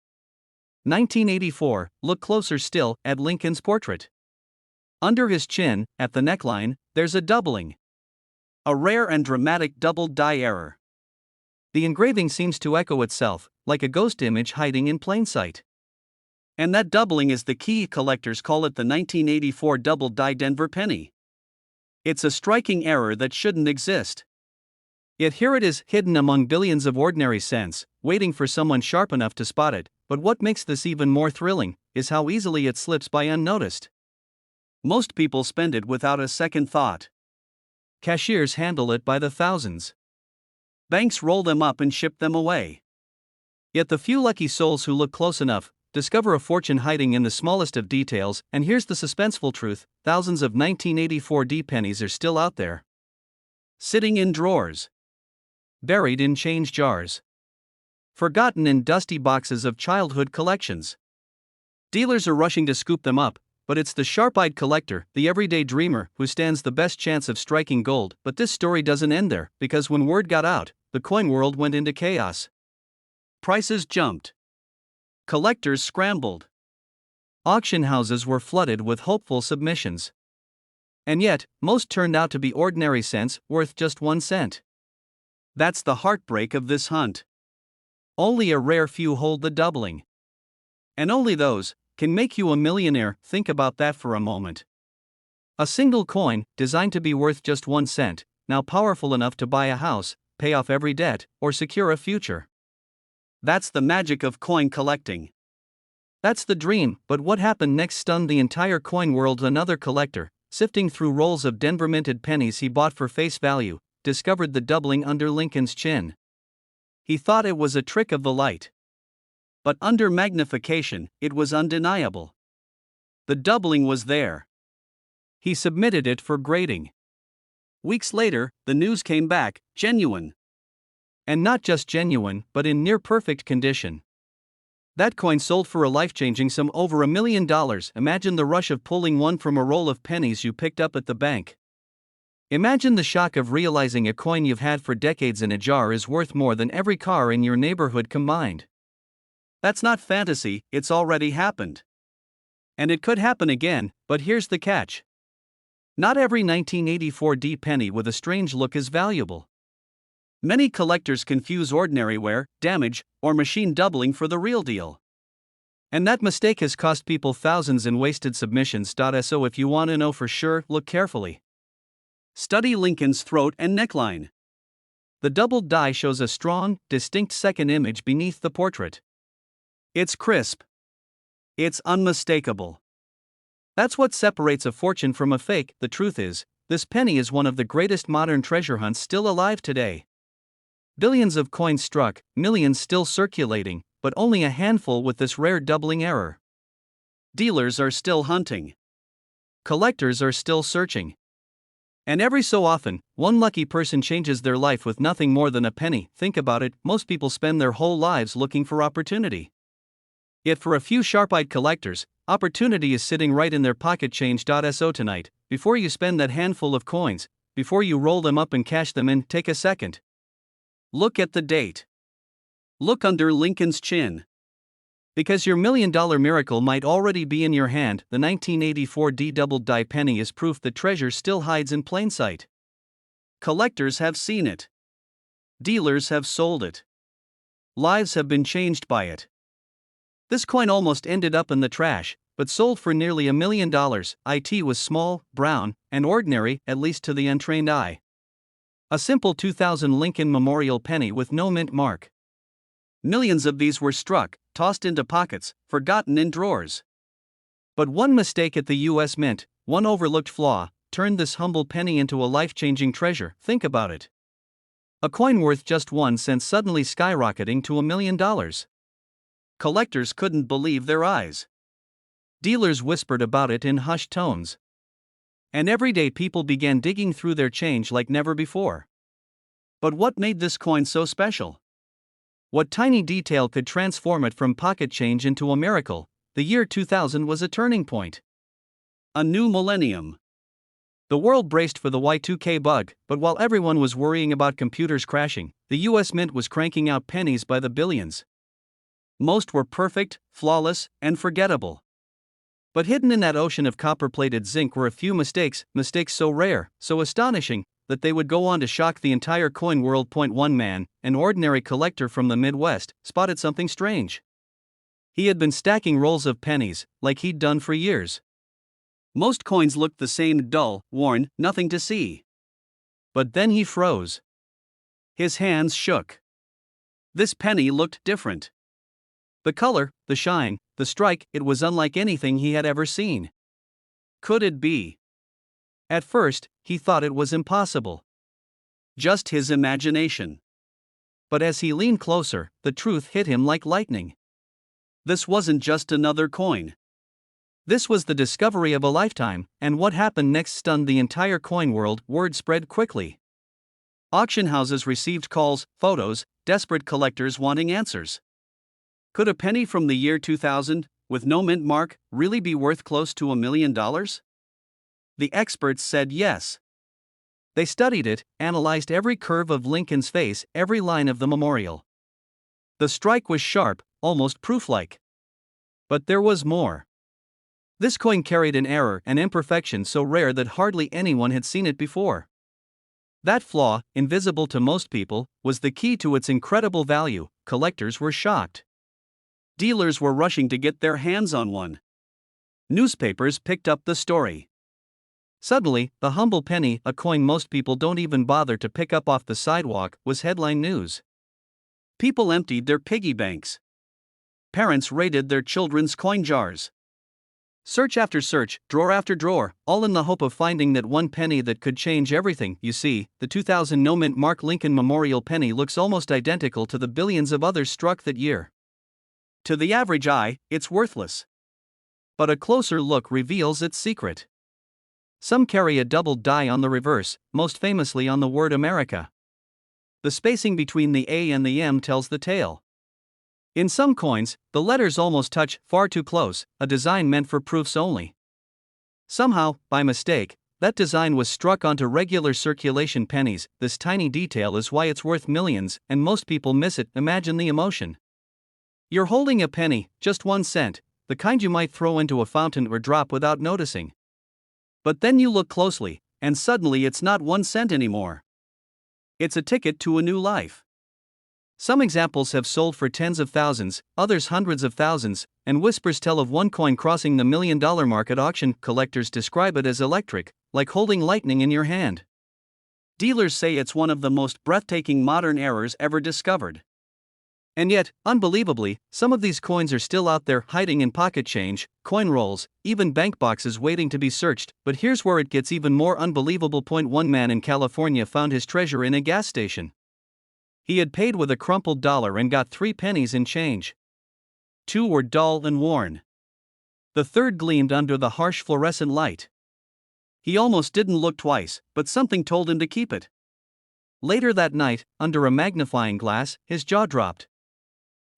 1984. Look closer still at Lincoln's portrait. Under his chin, at the neckline, there's a doubling. A rare and dramatic doubled die error. The engraving seems to echo itself, like a ghost image hiding in plain sight. And that doubling is the key. Collectors call it the 1984 doubled die Denver penny. It's a striking error that shouldn't exist. Yet here it is, hidden among billions of ordinary cents, waiting for someone sharp enough to spot it. But what makes this even more thrilling is how easily it slips by unnoticed. Most people spend it without a second thought. Cashiers handle it by the thousands. Banks roll them up and ship them away. Yet the few lucky souls who look close enough discover a fortune hiding in the smallest of details. And here's the suspenseful truth: thousands of 1984 D pennies are still out there. Sitting in drawers. Buried in change jars. Forgotten in dusty boxes of childhood collections. Dealers are rushing to scoop them up, but it's the sharp-eyed collector, the everyday dreamer, who stands the best chance of striking gold. But this story doesn't end there, because when word got out, the coin world went into chaos. Prices jumped. Collectors scrambled. Auction houses were flooded with hopeful submissions. And yet, most turned out to be ordinary cents worth just 1 cent. That's the heartbreak of this hunt. Only a rare few hold the doubling. And only those can make you a millionaire. Think about that for a moment. A single coin, designed to be worth just 1 cent, now powerful enough to buy a house, pay off every debt, or secure a future. That's the magic of coin collecting. That's the dream. But what happened next stunned the entire coin world. Another collector, sifting through rolls of Denver minted pennies he bought for face value, discovered the doubling under Lincoln's chin. He thought it was a trick of the light. But under magnification, it was undeniable. The doubling was there. He submitted it for grading. Weeks later, the news came back, genuine. And not just genuine, but in near-perfect condition. That coin sold for a life-changing sum over $1 million. Imagine the rush of pulling one from a roll of pennies you picked up at the bank. Imagine the shock of realizing a coin you've had for decades in a jar is worth more than every car in your neighborhood combined. That's not fantasy, it's already happened. And it could happen again, but here's the catch. Not every 1984 D penny with a strange look is valuable. Many collectors confuse ordinary wear, damage, or machine doubling for the real deal. And that mistake has cost people thousands in wasted submissions. So if you want to know for sure, look carefully. Study Lincoln's throat and neckline. The doubled die shows a strong, distinct second image beneath the portrait. It's crisp. It's unmistakable. That's what separates a fortune from a fake. The truth is, this penny is one of the greatest modern treasure hunts still alive today. Billions of coins struck, millions still circulating, but only a handful with this rare doubling error. Dealers are still hunting. Collectors are still searching. And every so often, one lucky person changes their life with nothing more than a penny. Think about it, most people spend their whole lives looking for opportunity. Yet for a few sharp-eyed collectors, opportunity is sitting right in their pocket. So tonight, before you spend that handful of coins, before you roll them up and cash them in, take a second. Look at the date. Look under Lincoln's chin. Because your $1 million miracle might already be in your hand. The 1984 D doubled die penny is proof the treasure still hides in plain sight. Collectors have seen it. Dealers have sold it. Lives have been changed by it. This coin almost ended up in the trash, but sold for nearly $1 million. It was small, brown, and ordinary, at least to the untrained eye. A simple 2000 Lincoln Memorial penny with no mint mark. Millions of these were struck, tossed into pockets, forgotten in drawers. But one mistake at the U.S. Mint, one overlooked flaw, turned this humble penny into a life-changing treasure. Think about it. A coin worth just 1 cent suddenly skyrocketing to $1 million. Collectors couldn't believe their eyes. Dealers whispered about it in hushed tones. And everyday people began digging through their change like never before. But what made this coin so special? What tiny detail could transform it from pocket change into a miracle? The year 2000 was a turning point. A new millennium. The world braced for the Y2K bug, but while everyone was worrying about computers crashing, the US Mint was cranking out pennies by the billions. Most were perfect, flawless, and forgettable. But hidden in that ocean of copper-plated zinc were a few mistakes so rare, so astonishing, that they would go on to shock the entire coin world. One man, an ordinary collector from the Midwest, spotted something strange. He had been stacking rolls of pennies, like he'd done for years. Most coins looked the same, dull, worn, nothing to see. But then he froze. His hands shook. This penny looked different. The color, the shine, the strike, it was unlike anything he had ever seen. Could it be? At first, he thought it was impossible. Just his imagination. But as he leaned closer, the truth hit him like lightning. This wasn't just another coin. This was the discovery of a lifetime, and what happened next stunned the entire coin world. Word spread quickly. Auction houses received calls, photos, desperate collectors wanting answers. Could a penny from the year 2000, with no mint mark, really be worth close to $1 million? The experts said yes. They studied it, analyzed every curve of Lincoln's face, every line of the memorial. The strike was sharp, almost proof-like. But there was more. This coin carried an error, an imperfection so rare that hardly anyone had seen it before. That flaw, invisible to most people, was the key to its incredible value. Collectors were shocked. Dealers were rushing to get their hands on one. Newspapers picked up the story. Suddenly, the humble penny, a coin most people don't even bother to pick up off the sidewalk, was headline news. People emptied their piggy banks. Parents raided their children's coin jars. Search after search, drawer after drawer, all in the hope of finding that one penny that could change everything. You see, the 2000 no mint mark Lincoln Memorial penny looks almost identical to the billions of others struck that year. To the average eye, it's worthless. But a closer look reveals its secret. Some carry a doubled die on the reverse, most famously on the word America. The spacing between the A and the M tells the tale. In some coins, the letters almost touch, far too close, a design meant for proofs only. Somehow, by mistake, that design was struck onto regular circulation pennies. This tiny detail is why it's worth millions, and most people miss it. Imagine the emotion. You're holding a penny, just 1 cent, the kind you might throw into a fountain or drop without noticing. But then you look closely, and suddenly it's not 1 cent anymore. It's a ticket to a new life. Some examples have sold for tens of thousands, others hundreds of thousands, and whispers tell of one coin crossing the $1 million mark at auction. Collectors describe it as electric, like holding lightning in your hand. Dealers say it's one of the most breathtaking modern errors ever discovered. And yet, unbelievably, some of these coins are still out there hiding in pocket change, coin rolls, even bank boxes waiting to be searched. But here's where it gets even more unbelievable. One man in California found his treasure in a gas station. He had paid with a crumpled dollar and got 3 pennies in change. 2 were dull and worn. The third gleamed under the harsh fluorescent light. He almost didn't look twice, but something told him to keep it. Later that night, under a magnifying glass, his jaw dropped.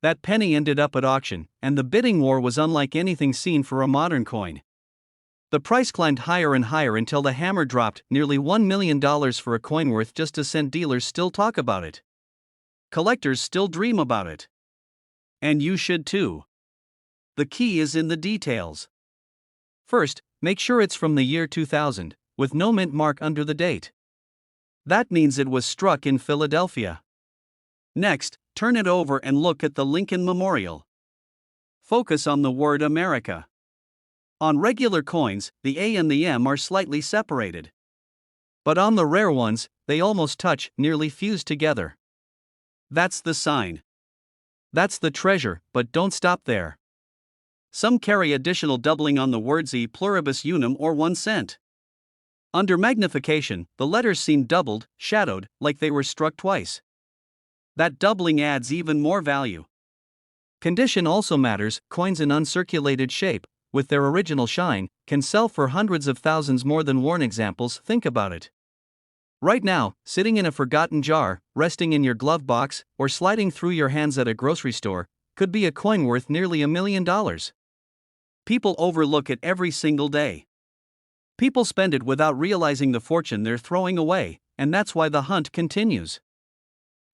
That penny ended up at auction, and the bidding war was unlike anything seen for a modern coin. The price climbed higher and higher until the hammer dropped, nearly $1 million for a coin worth just a cent. Dealers still talk about it. Collectors still dream about it. And you should too. The key is in the details. First, make sure it's from the year 2000, with no mint mark under the date. That means it was struck in Philadelphia. Next, turn it over and look at the Lincoln Memorial. Focus on the word America. On regular coins, the A and the M are slightly separated. But on the rare ones, they almost touch, nearly fused together. That's the sign. That's the treasure, but don't stop there. Some carry additional doubling on the words E pluribus unum or 1 cent. Under magnification, the letters seem doubled, shadowed, like they were struck twice. That doubling adds even more value. Condition also matters. Coins in uncirculated shape, with their original shine, can sell for hundreds of thousands more than worn examples. Think about it. Right now, sitting in a forgotten jar, resting in your glove box, or sliding through your hands at a grocery store, could be a coin worth nearly $1 million. People overlook it every single day. People spend it without realizing the fortune they're throwing away, and that's why the hunt continues.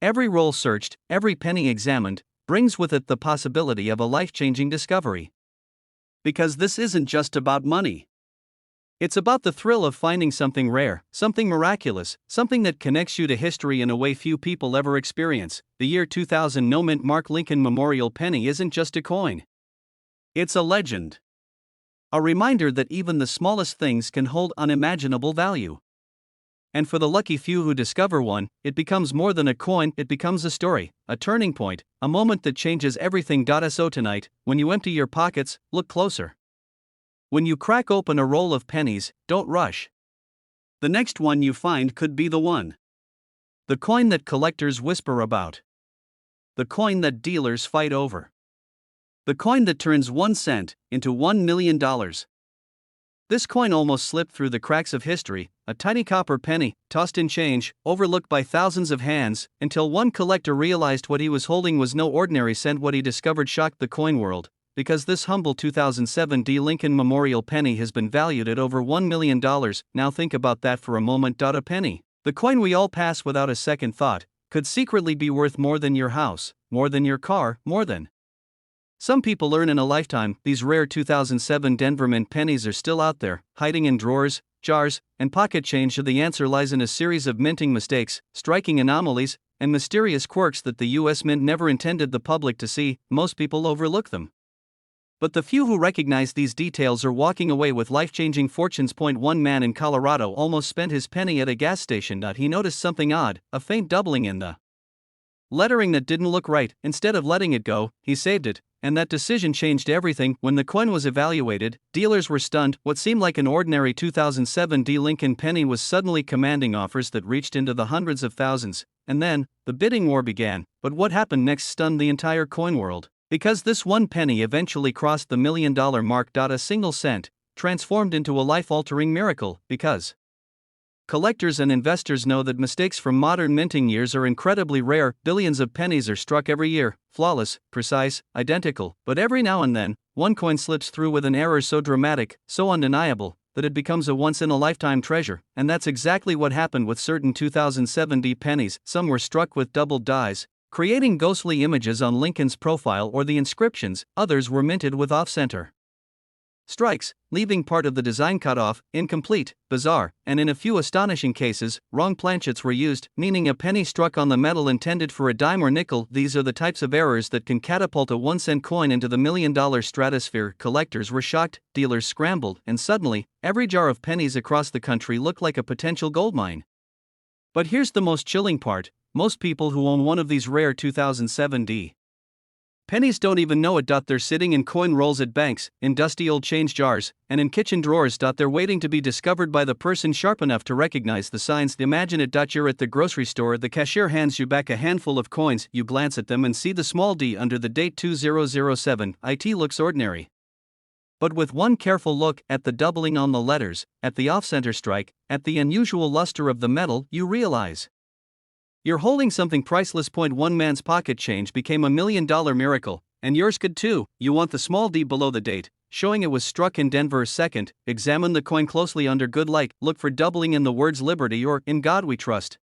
Every roll searched, every penny examined, brings with it the possibility of a life-changing discovery. Because this isn't just about money. It's about the thrill of finding something rare, something miraculous, something that connects you to history in a way few people ever experience. The year 2000 no mint mark Lincoln Memorial penny isn't just a coin. It's a legend. A reminder that even the smallest things can hold unimaginable value. And for the lucky few who discover one, it becomes more than a coin. It becomes a story, a turning point, a moment that changes everything. So tonight, when you empty your pockets, look closer. When you crack open a roll of pennies, don't rush. The next one you find could be the one. The coin that collectors whisper about. The coin that dealers fight over. The coin that turns 1 cent into $1 million. This coin almost slipped through the cracks of history, a tiny copper penny, tossed in change, overlooked by thousands of hands, until one collector realized what he was holding was no ordinary cent. What he discovered shocked the coin world, because this humble 2007 Lincoln Memorial penny has been valued at over $1 million. Now think about that for a moment. A penny, the coin we all pass without a second thought, could secretly be worth more than your house, more than your car, more than some people earn in a lifetime. These rare 2007 Denver mint pennies are still out there, hiding in drawers, jars, and pocket change. The answer lies in a series of minting mistakes, striking anomalies, and mysterious quirks that the U.S. Mint never intended the public to see. Most people overlook them. But the few who recognize these details are walking away with life-changing fortunes. One man in Colorado almost spent his penny at a gas station. He noticed something odd, a faint doubling in the lettering that didn't look right. Instead of letting it go, he saved it, and that decision changed everything. When the coin was evaluated, dealers were stunned. What seemed like an ordinary 2007 Lincoln penny was suddenly commanding offers that reached into the hundreds of thousands, and then, the bidding war began. But what happened next stunned the entire coin world. Because this one penny eventually crossed the $1 million mark. A single cent, transformed into a life-altering miracle, because collectors and investors know that mistakes from modern minting years are incredibly rare. Billions of pennies are struck every year, flawless, precise, identical, but every now and then, one coin slips through with an error so dramatic, so undeniable, that it becomes a once-in-a-lifetime treasure, and that's exactly what happened with certain 2007 pennies. Some were struck with doubled dies, creating ghostly images on Lincoln's profile or the inscriptions. Others were minted with off-center strikes, leaving part of the design cut off, incomplete, bizarre, and in a few astonishing cases, wrong planchets were used, meaning a penny struck on the metal intended for a dime or nickel. These are the types of errors that can catapult a 1-cent coin into the million-dollar stratosphere. Collectors were shocked, dealers scrambled, and suddenly, every jar of pennies across the country looked like a potential goldmine. But here's the most chilling part: most people who own one of these rare 2007 pennies don't even know it. They're sitting in coin rolls at banks, in dusty old change jars, and in kitchen drawers. They're waiting to be discovered by the person sharp enough to recognize the signs. Imagine it. You're at the grocery store, the cashier hands you back a handful of coins, you glance at them and see the small d under the date 2007. It looks ordinary. But with one careful look at the doubling on the letters, at the off-center strike, at the unusual luster of the metal, you realize you're holding something priceless. One man's pocket change became $1 million miracle, and yours could too. You want the small d below the date, showing it was struck in Denver. Second, examine the coin closely under good light. Look for doubling in the words Liberty or In God We Trust.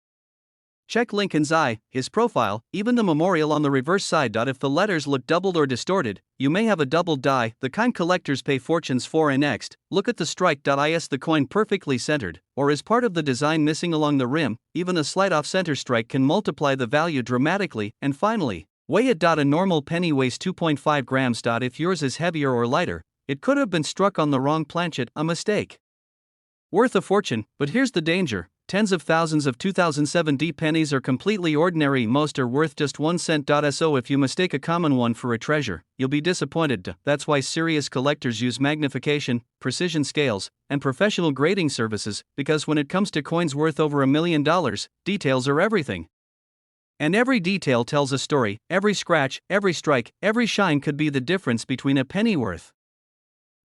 Check Lincoln's eye, his profile, even the memorial on the reverse side. If the letters look doubled or distorted, you may have a doubled die, the kind collectors pay fortunes for. And next, look at the strike. Is the coin perfectly centered, or is part of the design missing along the rim? Even a slight off-center strike can multiply the value dramatically. And finally, weigh it. A normal penny weighs 2.5 grams. If yours is heavier or lighter, it could have been struck on the wrong planchet, a mistake worth a fortune. But here's the danger: tens of thousands of 2007 pennies are completely ordinary. Most are worth just 1 cent. So if you mistake a common one for a treasure, you'll be disappointed. That's why serious collectors use magnification, precision scales, and professional grading services, because when it comes to coins worth over $1 million, details are everything. And every detail tells a story. Every scratch, every strike, every shine could be the difference between a penny worth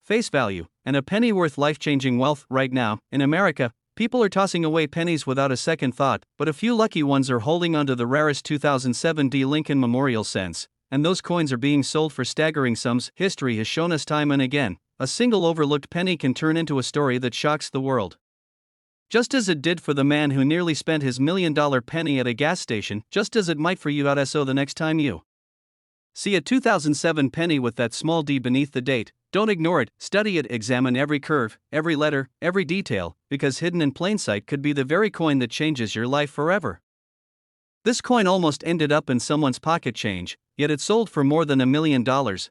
face value and a penny worth life-changing wealth. Right now, in America, people are tossing away pennies without a second thought, but a few lucky ones are holding onto the rarest 2007 Lincoln Memorial cents, and those coins are being sold for staggering sums. History has shown us time and again, a single overlooked penny can turn into a story that shocks the world. Just as it did for the man who nearly spent his $1 million penny at a gas station, just as it might for you. So the next time you see a 2007 penny with that small d beneath the date, don't ignore it, study it, examine every curve, every letter, every detail, because hidden in plain sight could be the very coin that changes your life forever. This coin almost ended up in someone's pocket change, yet it sold for more than $1 million.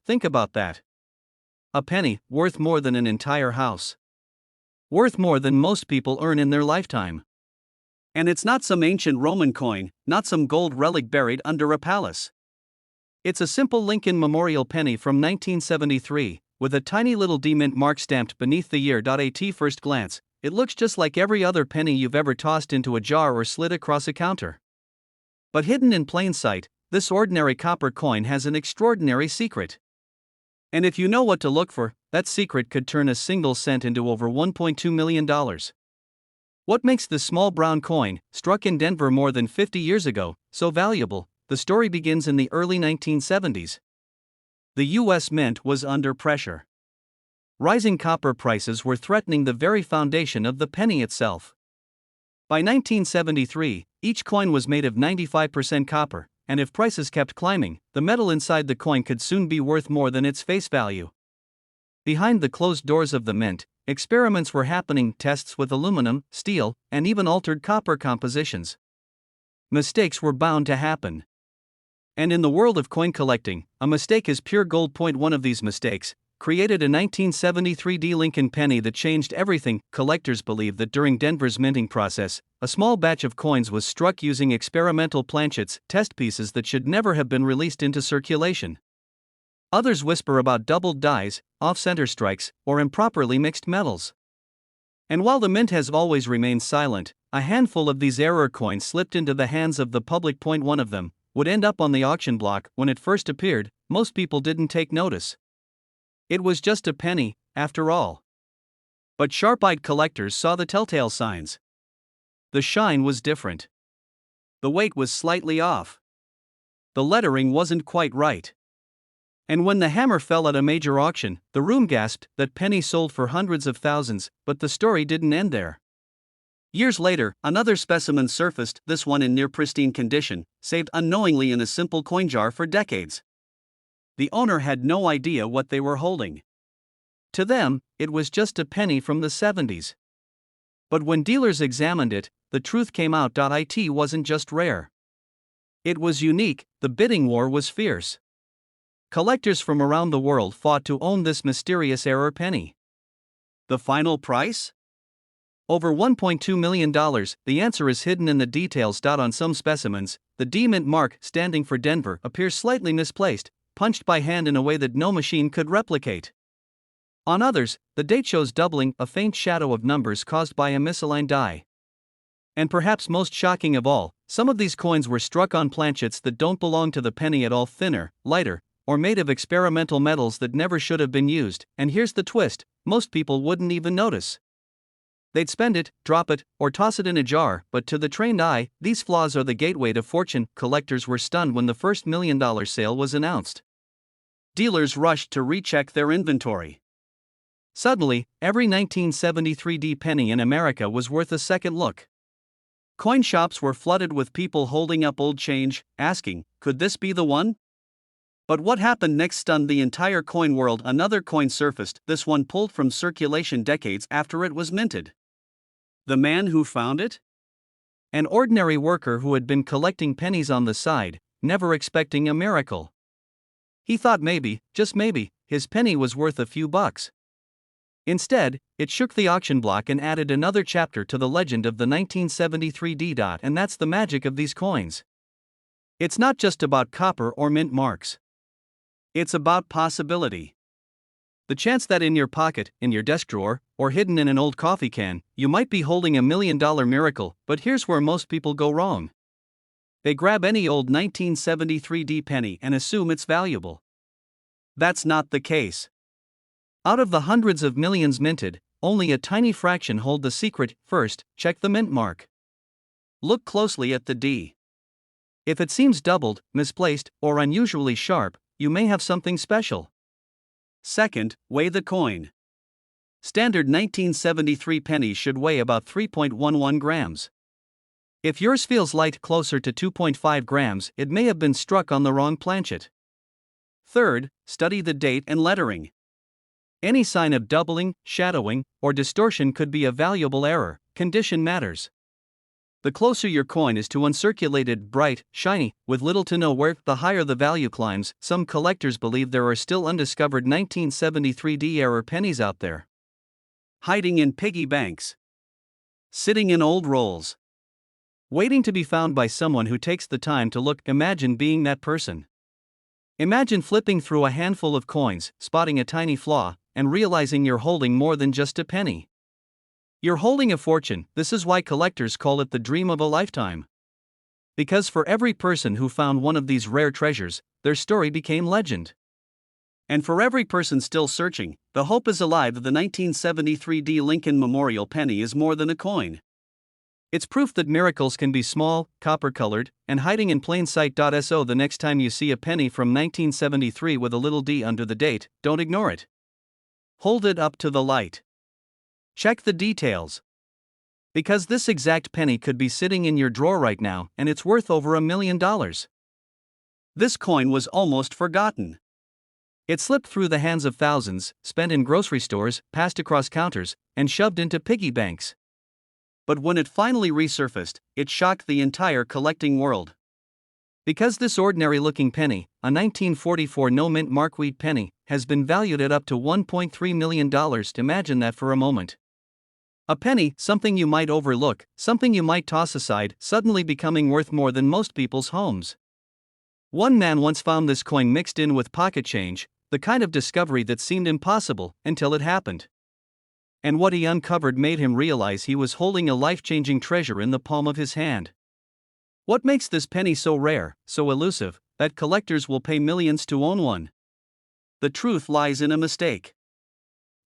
Think about that. A penny, worth more than an entire house. Worth more than most people earn in their lifetime. And it's not some ancient Roman coin, not some gold relic buried under a palace. It's a simple Lincoln Memorial penny from 1973, with a tiny little D mint mark stamped beneath the year. At first glance, it looks just like every other penny you've ever tossed into a jar or slid across a counter. But hidden in plain sight, this ordinary copper coin has an extraordinary secret. And if you know what to look for, that secret could turn a single cent into over $1.2 million. What makes this small brown coin, struck in Denver more than 50 years ago, so valuable? The story begins in the early 1970s. The U.S. Mint was under pressure. Rising copper prices were threatening the very foundation of the penny itself. By 1973, each coin was made of 95% copper, and if prices kept climbing, the metal inside the coin could soon be worth more than its face value. Behind the closed doors of the mint, experiments were happening, tests with aluminum, steel, and even altered copper compositions. Mistakes were bound to happen. And in the world of coin collecting, a mistake is pure gold. One of these mistakes created a 1973 Lincoln penny that changed everything. Collectors believe that during Denver's minting process, a small batch of coins was struck using experimental planchets, test pieces that should never have been released into circulation. Others whisper about doubled dies, off-center strikes, or improperly mixed metals. And while the mint has always remained silent, a handful of these error coins slipped into the hands of the public. One of them would end up on the auction block. When it first appeared, most people didn't take notice. It was just a penny, after all. But sharp-eyed collectors saw the telltale signs. The shine was different. The weight was slightly off. The lettering wasn't quite right. And when the hammer fell at a major auction, the room gasped that Penny sold for hundreds of thousands, but the story didn't end there. Years later, another specimen surfaced, this one in near pristine condition, saved unknowingly in a simple coin jar for decades. The owner had no idea what they were holding. To them, it was just a penny from the 70s. But when dealers examined it, the truth came out. It wasn't just rare. It was unique. The bidding war was fierce. Collectors from around the world fought to own this mysterious error penny. The final price? Over $1.2 million. The answer is hidden in the details. On some specimens, the D mint mark, standing for Denver, appears slightly misplaced, punched by hand in a way that no machine could replicate. On others, the date shows doubling, a faint shadow of numbers caused by a misaligned die. And perhaps most shocking of all, some of these coins were struck on planchets that don't belong to the penny at all, thinner, lighter, or made of experimental metals that never should have been used. And here's the twist: most people wouldn't even notice. They'd spend it, drop it, or toss it in a jar, but to the trained eye, these flaws are the gateway to fortune. Collectors were stunned when the first $1 million sale was announced. Dealers rushed to recheck their inventory. Suddenly, every 1973 D penny in America was worth a second look. Coin shops were flooded with people holding up old change, asking, could this be the one? But what happened next stunned the entire coin world. Another coin surfaced, this one pulled from circulation decades after it was minted. The man who found it? An ordinary worker who had been collecting pennies on the side, never expecting a miracle. He thought maybe, just maybe, his penny was worth a few bucks. Instead, it shook the auction block and added another chapter to the legend of the 1973 D. And that's the magic of these coins. It's not just about copper or mint marks. It's about possibility. The chance that in your pocket, in your desk drawer, or hidden in an old coffee can, you might be holding $1 million miracle. But here's where most people go wrong. They grab any old 1973 D penny and assume it's valuable. That's not the case. Out of the hundreds of millions minted, only a tiny fraction hold the secret. First, check the mint mark. Look closely at the D. If it seems doubled, misplaced, or unusually sharp, you may have something special. Second, weigh the coin. Standard 1973 pennies should weigh about 3.11 grams. If yours feels light, closer to 2.5 grams, it may have been struck on the wrong planchet. Third, study the date and lettering. Any sign of doubling, shadowing, or distortion could be a valuable error. Condition matters. The closer your coin is to uncirculated, bright, shiny, with little to no wear, the higher the value climbs. Some collectors believe there are still undiscovered 1973 D error pennies out there, hiding in piggy banks, sitting in old rolls, waiting to be found by someone who takes the time to look. Imagine being that person. Imagine flipping through a handful of coins, spotting a tiny flaw, and realizing you're holding more than just a penny. You're holding a fortune. This is why collectors call it the dream of a lifetime. Because for every person who found one of these rare treasures, their story became legend. And for every person still searching, the hope is alive. The 1973 D Lincoln Memorial penny is more than a coin. It's proof that miracles can be small, copper-colored, and hiding in plain sight. So the next time you see a penny from 1973 with a little D under the date, don't ignore it. Hold it up to the light. Check the details. Because this exact penny could be sitting in your drawer right now, and it's worth over $1 million. This coin was almost forgotten. It slipped through the hands of thousands, spent in grocery stores, passed across counters, and shoved into piggy banks. But when it finally resurfaced, it shocked the entire collecting world. Because this ordinary-looking penny, a 1944 no-mint mark-wheat penny, has been valued at up to $1.3 million. Imagine that for a moment. A penny, something you might overlook, something you might toss aside, suddenly becoming worth more than most people's homes. One man once found this coin mixed in with pocket change, the kind of discovery that seemed impossible until it happened. And what he uncovered made him realize he was holding a life-changing treasure in the palm of his hand. What makes this penny so rare, so elusive, that collectors will pay millions to own one? The truth lies in a mistake.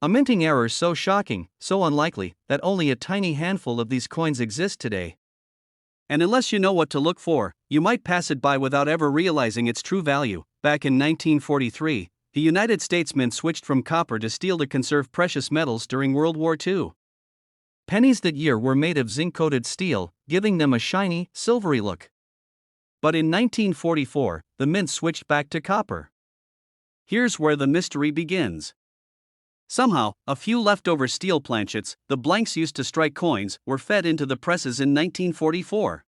A minting error so shocking, so unlikely, that only a tiny handful of these coins exist today. And unless you know what to look for, you might pass it by without ever realizing its true value. Back in 1943, the United States Mint switched from copper to steel to conserve precious metals during World War II. Pennies that year were made of zinc-coated steel, giving them a shiny, silvery look. But in 1944, the mint switched back to copper. Here's where the mystery begins. Somehow, a few leftover steel planchets, the blanks used to strike coins, were fed into the presses in 1944.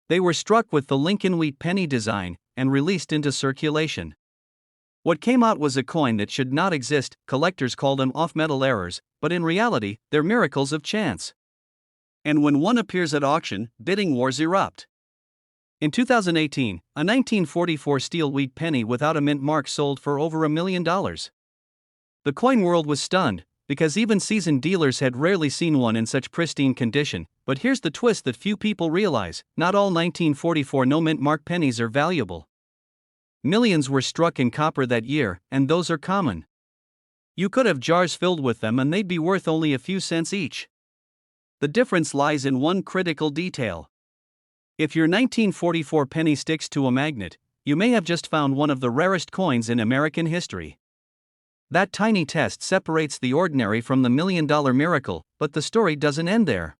They were struck with the Lincoln Wheat penny design and released into circulation. What came out was a coin that should not exist. Collectors call them off-metal errors, but in reality, they're miracles of chance. And when one appears at auction, bidding wars erupt. In 2018, a 1944 steel wheat penny without a mint mark sold for over $1 million. The coin world was stunned, because even seasoned dealers had rarely seen one in such pristine condition. But here's the twist that few people realize: not all 1944 no-mint mark pennies are valuable. Millions were struck in copper that year, and those are common. You could have jars filled with them and they'd be worth only a few cents each. The difference lies in one critical detail. If your 1944 penny sticks to a magnet, you may have just found one of the rarest coins in American history. That tiny test separates the ordinary from the million-dollar miracle, but the story doesn't end there.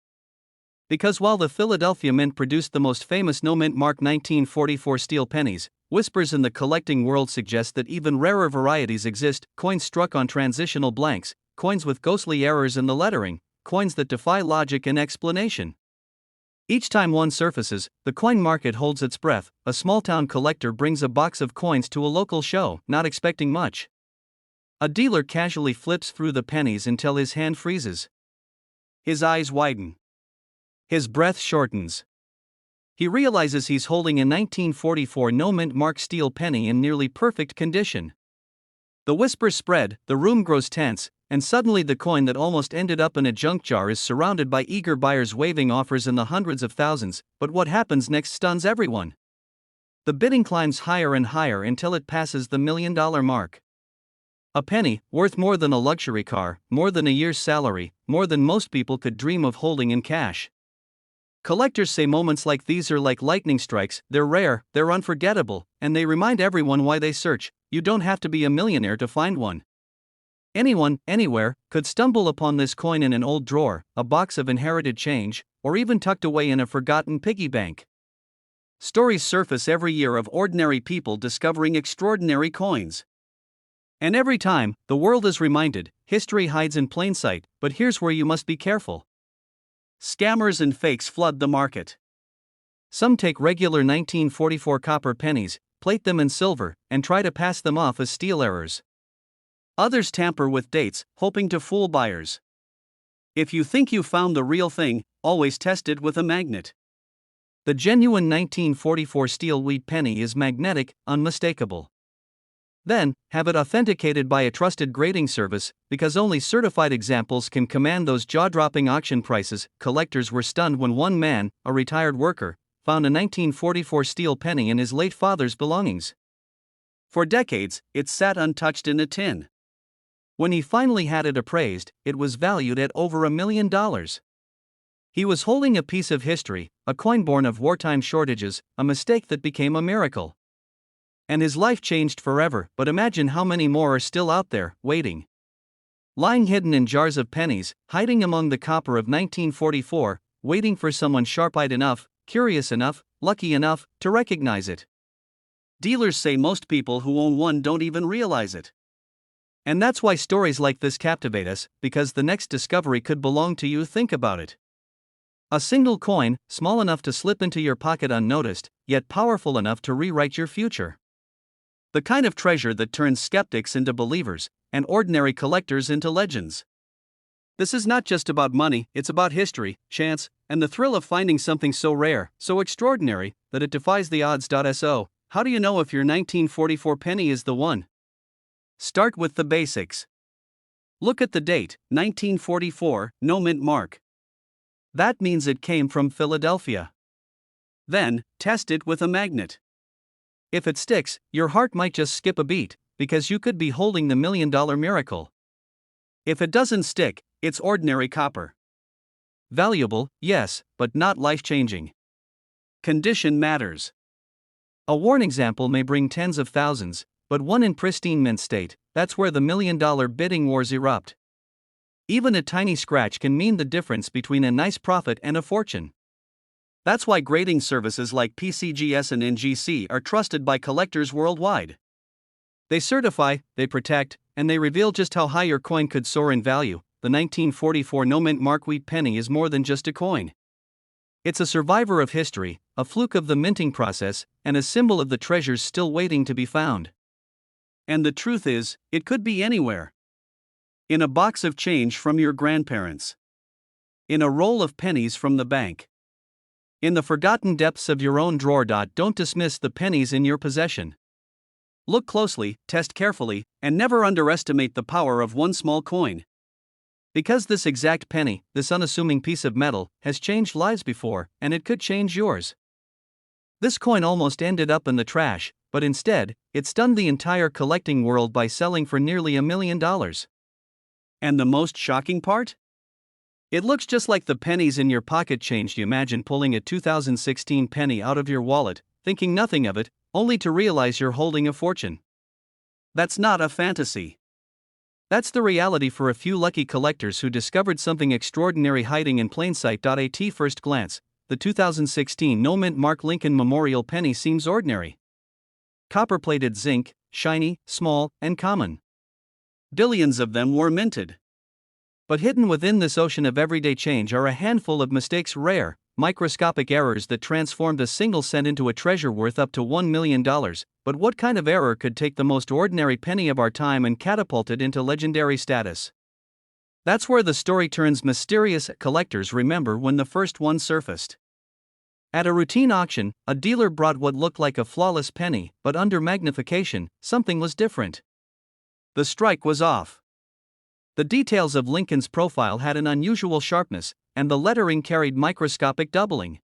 Because while the Philadelphia Mint produced the most famous no-mint mark 1944 steel pennies, whispers in the collecting world suggest that even rarer varieties exist: coins struck on transitional blanks, coins with ghostly errors in the lettering, coins that defy logic and explanation. Each time one surfaces, the coin market holds its breath. A small-town collector brings a box of coins to a local show, not expecting much. A dealer casually flips through the pennies until his hand freezes. His eyes widen. His breath shortens. He realizes he's holding a 1944 no-mint mark steel penny in nearly perfect condition. The whispers spread, the room grows tense, and suddenly the coin that almost ended up in a junk jar is surrounded by eager buyers waving offers in the hundreds of thousands. But what happens next stuns everyone. The bidding climbs higher and higher until it passes the $1 million mark. A penny, worth more than a luxury car, more than a year's salary, more than most people could dream of holding in cash. Collectors say moments like these are like lightning strikes. They're rare, they're unforgettable, and they remind everyone why they search. You don't have to be a millionaire to find one. Anyone, anywhere, could stumble upon this coin in an old drawer, a box of inherited change, or even tucked away in a forgotten piggy bank. Stories surface every year of ordinary people discovering extraordinary coins. And every time, the world is reminded, history hides in plain sight. But here's where you must be careful. Scammers and fakes flood the market. Some take regular 1944 copper pennies, plate them in silver, and try to pass them off as steel errors. Others tamper with dates, hoping to fool buyers. If you think you found the real thing, always test it with a magnet. The genuine 1944 steel wheat penny is magnetic, unmistakable. Then, have it authenticated by a trusted grading service, because only certified examples can command those jaw-dropping auction prices. Collectors were stunned when one man, a retired worker, found a 1944 steel penny in his late father's belongings. For decades, it sat untouched in a tin. When he finally had it appraised, it was valued at over $1 million. He was holding a piece of history, a coin born of wartime shortages, a mistake that became a miracle. And his life changed forever. But imagine how many more are still out there, waiting. Lying hidden in jars of pennies, hiding among the copper of 1944, waiting for someone sharp-eyed enough, curious enough, lucky enough, to recognize it. Dealers say most people who own one don't even realize it. And that's why stories like this captivate us, because the next discovery could belong to you. Think about it. A single coin, small enough to slip into your pocket unnoticed, yet powerful enough to rewrite your future. The kind of treasure that turns skeptics into believers, and ordinary collectors into legends. This is not just about money, it's about history, chance, and the thrill of finding something so rare, so extraordinary, that it defies the odds. So, how do you know if your 1944 penny is the one? Start with the basics. Look at the date, 1944, no mint mark. That means it came from Philadelphia. Then, test it with a magnet. If it sticks, your heart might just skip a beat, because you could be holding the $1 million miracle. If it doesn't stick, it's ordinary copper. Valuable, yes, but not life-changing. Condition matters. A worn example may bring tens of thousands, but one in pristine mint state, that's where the million-dollar bidding wars erupt. Even a tiny scratch can mean the difference between a nice profit and a fortune. That's why grading services like PCGS and NGC are trusted by collectors worldwide. They certify, they protect, and they reveal just how high your coin could soar in value. The 1944 no-mint Mark wheat penny is more than just a coin. It's a survivor of history, a fluke of the minting process, and a symbol of the treasures still waiting to be found. And the truth is, it could be anywhere. In a box of change from your grandparents. In a roll of pennies from the bank. In the forgotten depths of your own drawer. Don't dismiss the pennies in your possession. Look closely, test carefully, and never underestimate the power of one small coin. Because this exact penny, this unassuming piece of metal, has changed lives before, and it could change yours. This coin almost ended up in the trash, but instead, it stunned the entire collecting world by selling for nearly $1 million. And the most shocking part? It looks just like the pennies in your pocket change. You imagine pulling a 2016 penny out of your wallet, thinking nothing of it, only to realize you're holding a fortune. That's not a fantasy. That's the reality for a few lucky collectors who discovered something extraordinary hiding in plain sight. At first glance, the 2016 no-mint Mark Lincoln Memorial penny seems ordinary. Copper-plated zinc, shiny, small, and common. Billions of them were minted. But hidden within this ocean of everyday change are a handful of mistakes, rare, microscopic errors that transformed a single cent into a treasure worth up to $1 million. But what kind of error could take the most ordinary penny of our time and catapult it into legendary status? That's where the story turns mysterious. Collectors remember when the first one surfaced. At a routine auction, a dealer brought what looked like a flawless penny, but under magnification, something was different. The strike was off. The details of Lincoln's profile had an unusual sharpness, and the lettering carried microscopic doubling.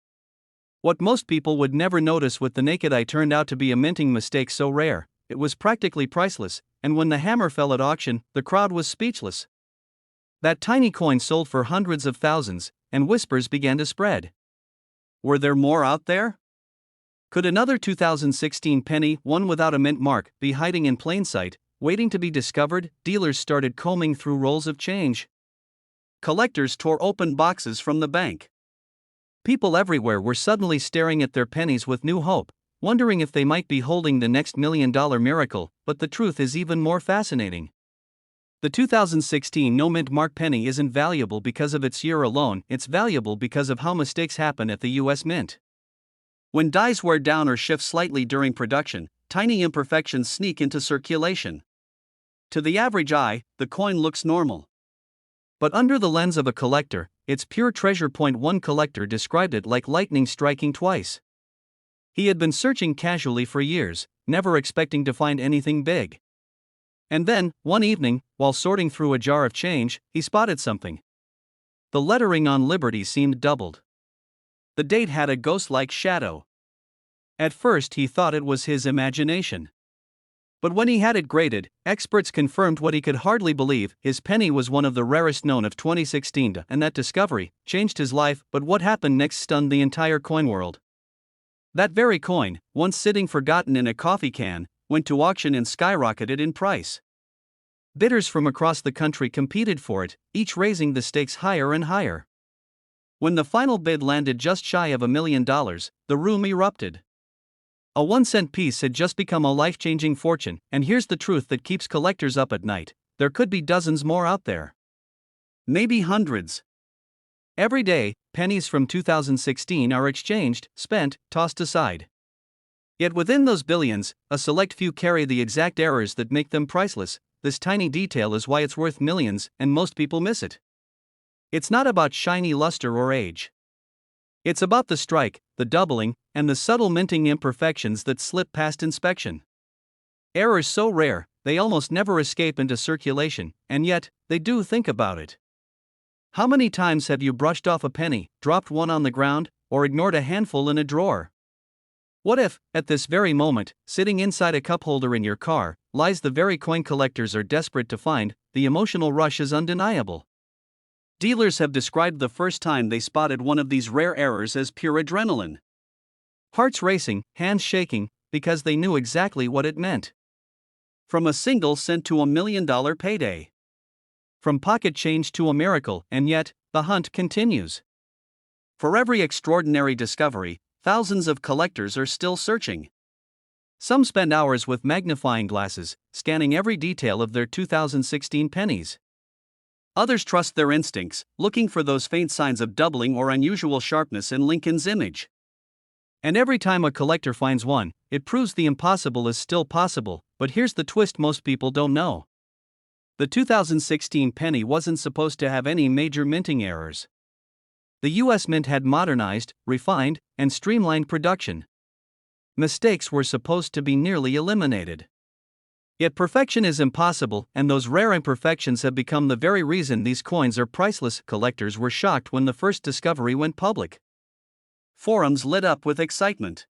What most people would never notice with the naked eye turned out to be a minting mistake so rare, it was practically priceless, and when the hammer fell at auction, the crowd was speechless. That tiny coin sold for hundreds of thousands, and whispers began to spread. Were there more out there? Could another 2016 penny, one without a mint mark, be hiding in plain sight, waiting to be discovered? Dealers started combing through rolls of change. Collectors tore open boxes from the bank. People everywhere were suddenly staring at their pennies with new hope, wondering if they might be holding the next $1 million miracle. But the truth is even more fascinating. The 2016 no-mint Mark penny isn't valuable because of its year alone, it's valuable because of how mistakes happen at the US Mint. When dies wear down or shift slightly during production, tiny imperfections sneak into circulation. To the average eye, the coin looks normal. But under the lens of a collector, it's pure treasure. One collector described it like lightning striking twice. He had been searching casually for years, never expecting to find anything big. And then, one evening, while sorting through a jar of change, he spotted something. The lettering on Liberty seemed doubled. The date had a ghost-like shadow. At first he thought it was his imagination. But when he had it graded, experts confirmed what he could hardly believe: his penny was one of the rarest known of 2016, and that discovery changed his life. But what happened next stunned the entire coin world. That very coin, once sitting forgotten in a coffee can, went to auction and skyrocketed in price. Bidders from across the country competed for it, each raising the stakes higher and higher. When the final bid landed just shy of $1 million, the room erupted. A 1-cent piece had just become a life-changing fortune, and here's the truth that keeps collectors up at night: there could be dozens more out there. Maybe hundreds. Every day, pennies from 2016 are exchanged, spent, tossed aside. Yet within those billions, a select few carry the exact errors that make them priceless. This tiny detail is why it's worth millions, and most people miss it. It's not about shiny luster or age. It's about the strike, the doubling, and the subtle minting imperfections that slip past inspection. Errors so rare, they almost never escape into circulation, and yet, they do. Think about it. How many times have you brushed off a penny, dropped one on the ground, or ignored a handful in a drawer? What if, at this very moment, sitting inside a cup holder in your car, lies the very coin collectors are desperate to find? The emotional rush is undeniable. Dealers have described the first time they spotted one of these rare errors as pure adrenaline. Hearts racing, hands shaking, because they knew exactly what it meant. From a single cent to $1 million payday. From pocket change to a miracle, and yet, the hunt continues. For every extraordinary discovery, thousands of collectors are still searching. Some spend hours with magnifying glasses, scanning every detail of their 2016 pennies. Others trust their instincts, looking for those faint signs of doubling or unusual sharpness in Lincoln's image. And every time a collector finds one, it proves the impossible is still possible. But here's the twist most people don't know. The 2016 penny wasn't supposed to have any major minting errors. The US Mint had modernized, refined, and streamlined production. Mistakes were supposed to be nearly eliminated. Yet perfection is impossible, and those rare imperfections have become the very reason these coins are priceless. Collectors were shocked when the first discovery went public. Forums lit up with excitement.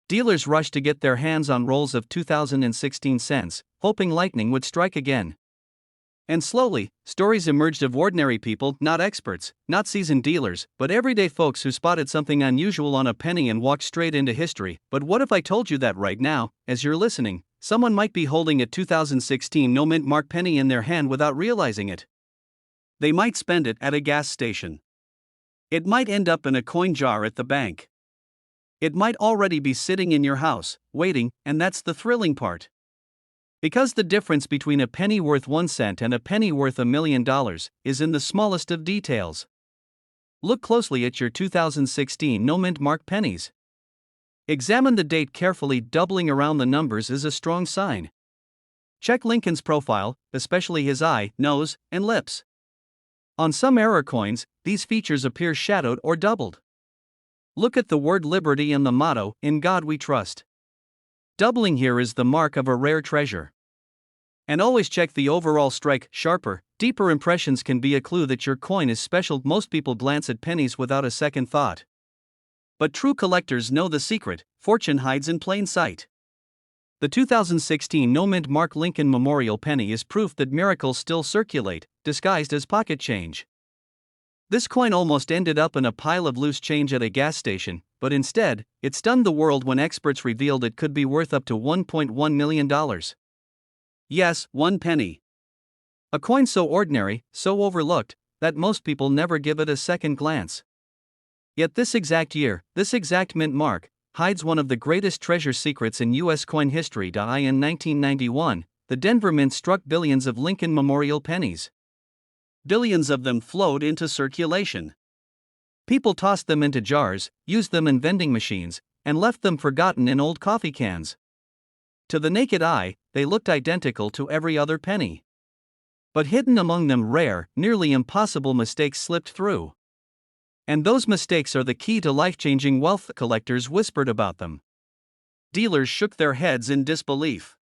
Dealers rushed to get their hands on rolls of 2016 cents, hoping lightning would strike again. And slowly, stories emerged of ordinary people, not experts, not seasoned dealers, but everyday folks who spotted something unusual on a penny and walked straight into history. But what if I told you that right now, as you're listening, someone might be holding a 2016 no-mint mark penny in their hand without realizing it? They might spend it at a gas station. It might end up in a coin jar at the bank. It might already be sitting in your house, waiting, and that's the thrilling part. Because the difference between a penny worth 1 cent and a penny worth $1 million is in the smallest of details. Look closely at your 2016 no-mint mark pennies. Examine the date carefully. Doubling around the numbers is a strong sign. Check Lincoln's profile, especially his eye, nose, and lips. On some error coins, these features appear shadowed or doubled. Look at the word liberty and the motto, "In God We Trust." Doubling here is the mark of a rare treasure. And always check the overall strike. Sharper, deeper impressions can be a clue that your coin is special. Most people glance at pennies without a second thought. But true collectors know the secret: fortune hides in plain sight. The 2016 no-mint mark Lincoln Memorial penny is proof that miracles still circulate, disguised as pocket change. This coin almost ended up in a pile of loose change at a gas station, but instead, it stunned the world when experts revealed it could be worth up to $1.1 million. Yes, 1 penny. A coin so ordinary, so overlooked, that most people never give it a second glance. Yet this exact year, this exact mint mark, hides one of the greatest treasure secrets in U.S. coin history. In 1991, the Denver Mint struck billions of Lincoln Memorial pennies. Billions of them flowed into circulation. People tossed them into jars, used them in vending machines, and left them forgotten in old coffee cans. To the naked eye, they looked identical to every other penny. But hidden among them rare, nearly impossible mistakes slipped through. And those mistakes are the key to life-changing wealth. Collectors whispered about them. Dealers shook their heads in disbelief.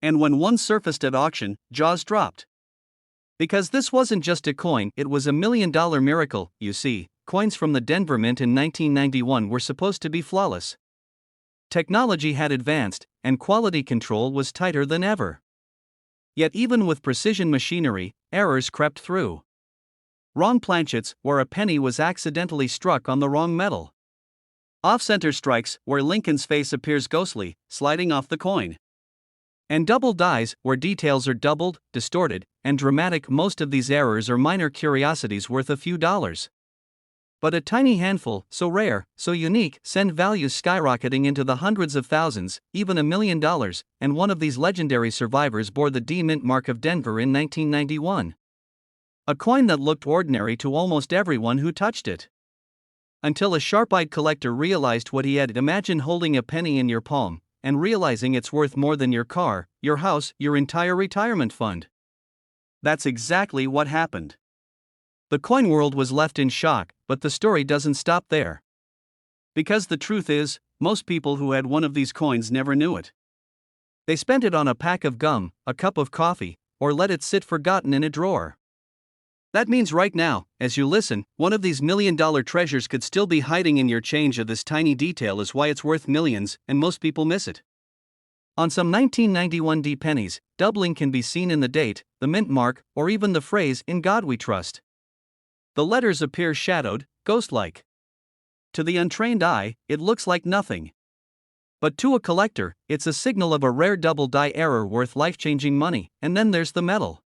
And when one surfaced at auction, jaws dropped. Because this wasn't just a coin, it was $1 million miracle. You see, coins from the Denver Mint in 1991 were supposed to be flawless. Technology had advanced, and quality control was tighter than ever. Yet even with precision machinery, errors crept through. Wrong planchets, where a penny was accidentally struck on the wrong metal. Off-center strikes, where Lincoln's face appears ghostly, sliding off the coin. And double dies, where details are doubled, distorted, and dramatic. Most of these errors are minor curiosities worth a few dollars. But a tiny handful, so rare, so unique, send values skyrocketing into the hundreds of thousands, even $1 million, and one of these legendary survivors bore the D-Mint mark of Denver in 1991. A coin that looked ordinary to almost everyone who touched it. Until a sharp-eyed collector realized what he had. Imagine holding a penny in your palm, and realizing it's worth more than your car, your house, your entire retirement fund. That's exactly what happened. The coin world was left in shock, but the story doesn't stop there. Because the truth is, most people who had one of these coins never knew it. They spent it on a pack of gum, a cup of coffee, or let it sit forgotten in a drawer. That means right now, as you listen, one of these $1 million treasures could still be hiding in your change. This tiny detail is why it's worth millions, and most people miss it. On some 1991 D pennies, doubling can be seen in the date, the mint mark, or even the phrase, "In God We Trust." The letters appear shadowed, ghost-like. To the untrained eye, it looks like nothing. But to a collector, it's a signal of a rare double die error worth life-changing money. And then there's the metal.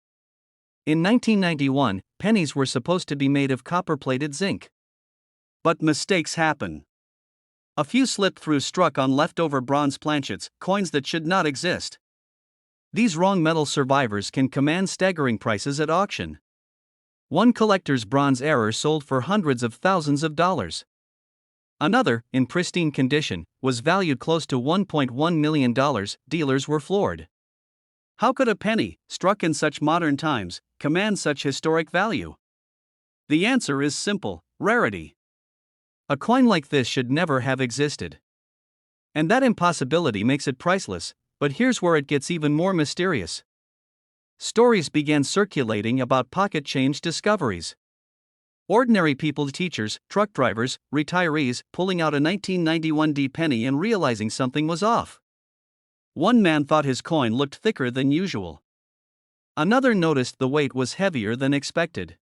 In 1991, pennies were supposed to be made of copper-plated zinc. But mistakes happen. A few slip-through struck on leftover bronze planchets, coins that should not exist. These wrong metal survivors can command staggering prices at auction. One collector's bronze error sold for hundreds of thousands of dollars. Another, in pristine condition, was valued close to $1.1 million. Dealers were floored. How could a penny, struck in such modern times, command such historic value? The answer is simple: rarity. A coin like this should never have existed. And that impossibility makes it priceless, but here's where it gets even more mysterious. Stories began circulating about pocket change discoveries. Ordinary people, teachers, truck drivers, retirees, pulling out a 1991 D penny and realizing something was off. One man thought his coin looked thicker than usual. Another noticed the weight was heavier than expected.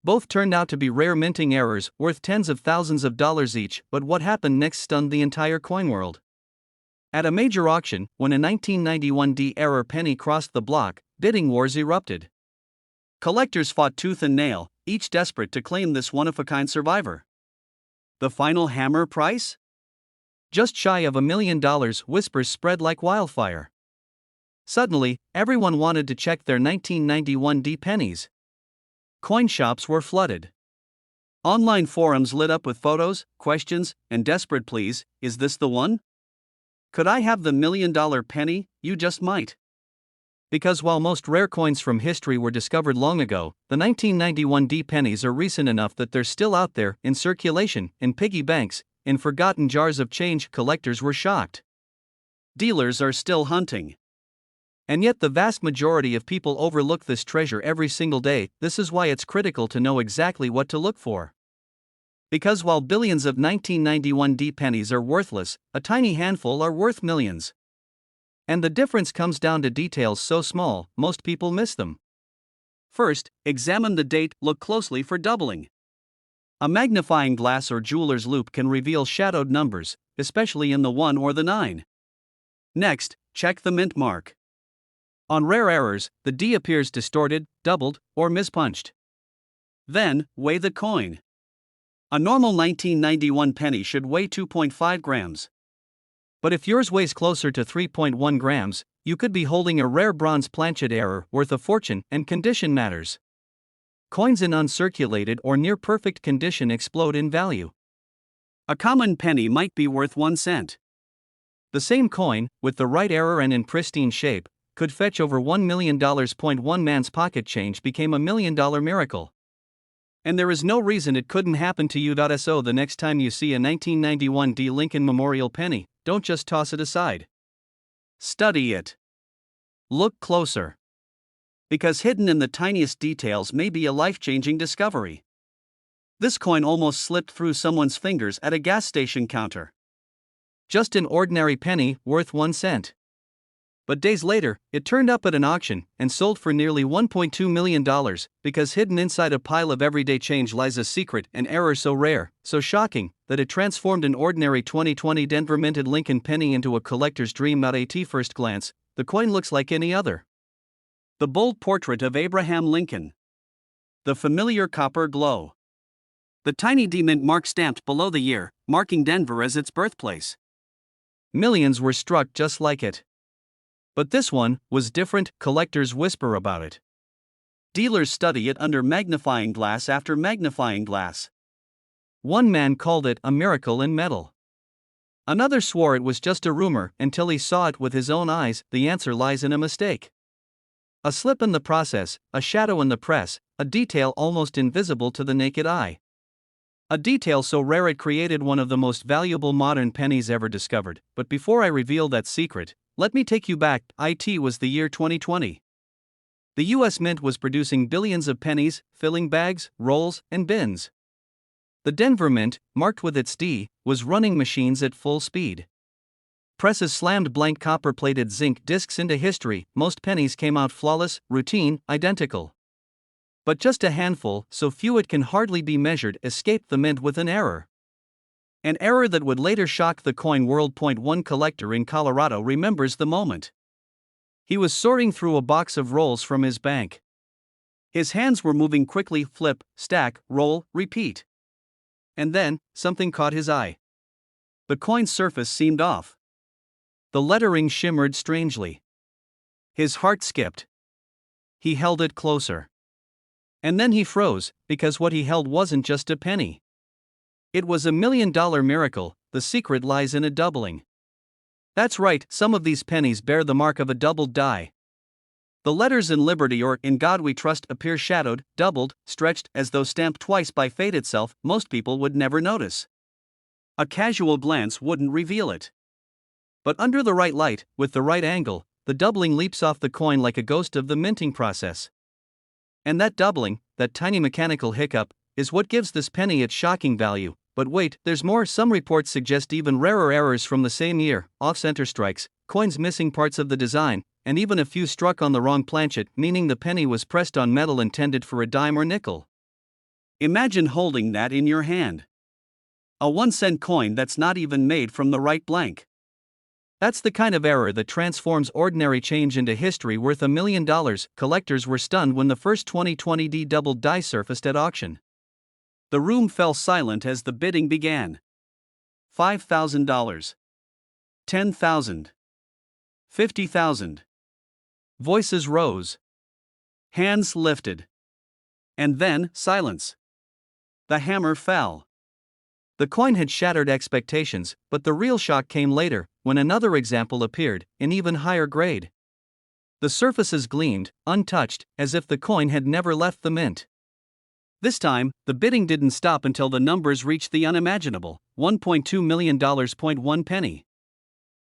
Both turned out to be rare minting errors worth tens of thousands of dollars each, but what happened next stunned the entire coin world. At a major auction, when a 1991 D error penny crossed the block, bidding wars erupted. Collectors fought tooth and nail, each desperate to claim this one-of-a-kind survivor. The final hammer price? Just shy of $1 million. Whispers spread like wildfire. Suddenly, everyone wanted to check their 1991 D pennies. Coin shops were flooded. Online forums lit up with photos, questions, and desperate pleas. Is this the one? Could I have the $1 million penny? You just might. Because while most rare coins from history were discovered long ago, the 1991 D pennies are recent enough that they're still out there, in circulation, in piggy banks, in forgotten jars of change. Collectors were shocked. Dealers are still hunting. And yet the vast majority of people overlook this treasure every single day. This is why it's critical to know exactly what to look for. Because while billions of 1991 D pennies are worthless, a tiny handful are worth millions. And the difference comes down to details so small, most people miss them. First, examine the date. Look closely for doubling. A magnifying glass or jeweler's loupe can reveal shadowed numbers, especially in the 1 or the 9. Next, check the mint mark. On rare errors, the D appears distorted, doubled, or mispunched. Then, weigh the coin. A normal 1991 penny should weigh 2.5 grams. But if yours weighs closer to 3.1 grams, you could be holding a rare bronze planchet error worth a fortune, and condition matters. Coins in uncirculated or near perfect condition explode in value. A common penny might be worth 1 cent. The same coin, with the right error and in pristine shape, could fetch over $1 million. One man's pocket change became a $1 million miracle. And there is no reason it couldn't happen to you. So the next time you see a 1991 D Lincoln Memorial penny, don't just toss it aside. Study it. Look closer. Because hidden in the tiniest details may be a life-changing discovery. This coin almost slipped through someone's fingers at a gas station counter. Just an ordinary penny worth 1 cent. But days later, it turned up at an auction and sold for nearly $1.2 million, because hidden inside a pile of everyday change lies a secret, an error so rare, so shocking, that it transformed an ordinary 2020 Denver minted Lincoln penny into a collector's dream. At first glance, the coin looks like any other. The bold portrait of Abraham Lincoln. The familiar copper glow. The tiny D mint mark stamped below the year, marking Denver as its birthplace. Millions were struck just like it. But this one was different. Collectors whisper about it. Dealers study it under magnifying glass after magnifying glass. One man called it a miracle in metal. Another swore it was just a rumor until he saw it with his own eyes. The answer lies in a mistake. A slip in the process, a shadow in the press, a detail almost invisible to the naked eye. A detail so rare it created one of the most valuable modern pennies ever discovered. But before I reveal that secret, let me take you back. It was the year 2020. The US Mint was producing billions of pennies, filling bags, rolls, and bins. The Denver Mint, marked with its D, was running machines at full speed. Presses slammed blank copper-plated zinc discs into history. Most pennies came out flawless, routine, identical. But just a handful, so few it can hardly be measured, escaped the mint with an error. An error that would later shock the coin world. One collector in Colorado remembers the moment. He was sorting through a box of rolls from his bank. His hands were moving quickly: flip, stack, roll, repeat. And then, something caught his eye. The coin's surface seemed off. The lettering shimmered strangely. His heart skipped. He held it closer. And then he froze, because what he held wasn't just a penny. It was $1 million miracle. The secret lies in a doubling. That's right, some of these pennies bear the mark of a doubled die. The letters "In Liberty" or "In God We Trust" appear shadowed, doubled, stretched, as though stamped twice by fate itself. Most people would never notice. A casual glance wouldn't reveal it. But under the right light, with the right angle, the doubling leaps off the coin like a ghost of the minting process. And that doubling, that tiny mechanical hiccup, is what gives this penny its shocking value. But wait, there's more. Some reports suggest even rarer errors from the same year: off-center strikes, coins missing parts of the design, and even a few struck on the wrong planchet, meaning the penny was pressed on metal intended for a dime or nickel. Imagine holding that in your hand. A 1-cent coin that's not even made from the right blank. That's the kind of error that transforms ordinary change into history worth $1 million. Collectors were stunned when the first 2020D doubled die surfaced at auction. The room fell silent as the bidding began. $5,000. $10,000. $50,000. Voices rose. Hands lifted. And then, silence. The hammer fell. The coin had shattered expectations, but the real shock came later, when another example appeared, in even higher grade. The surfaces gleamed, untouched, as if the coin had never left the mint. This time, the bidding didn't stop until the numbers reached the unimaginable: $1.2 million. 1 penny.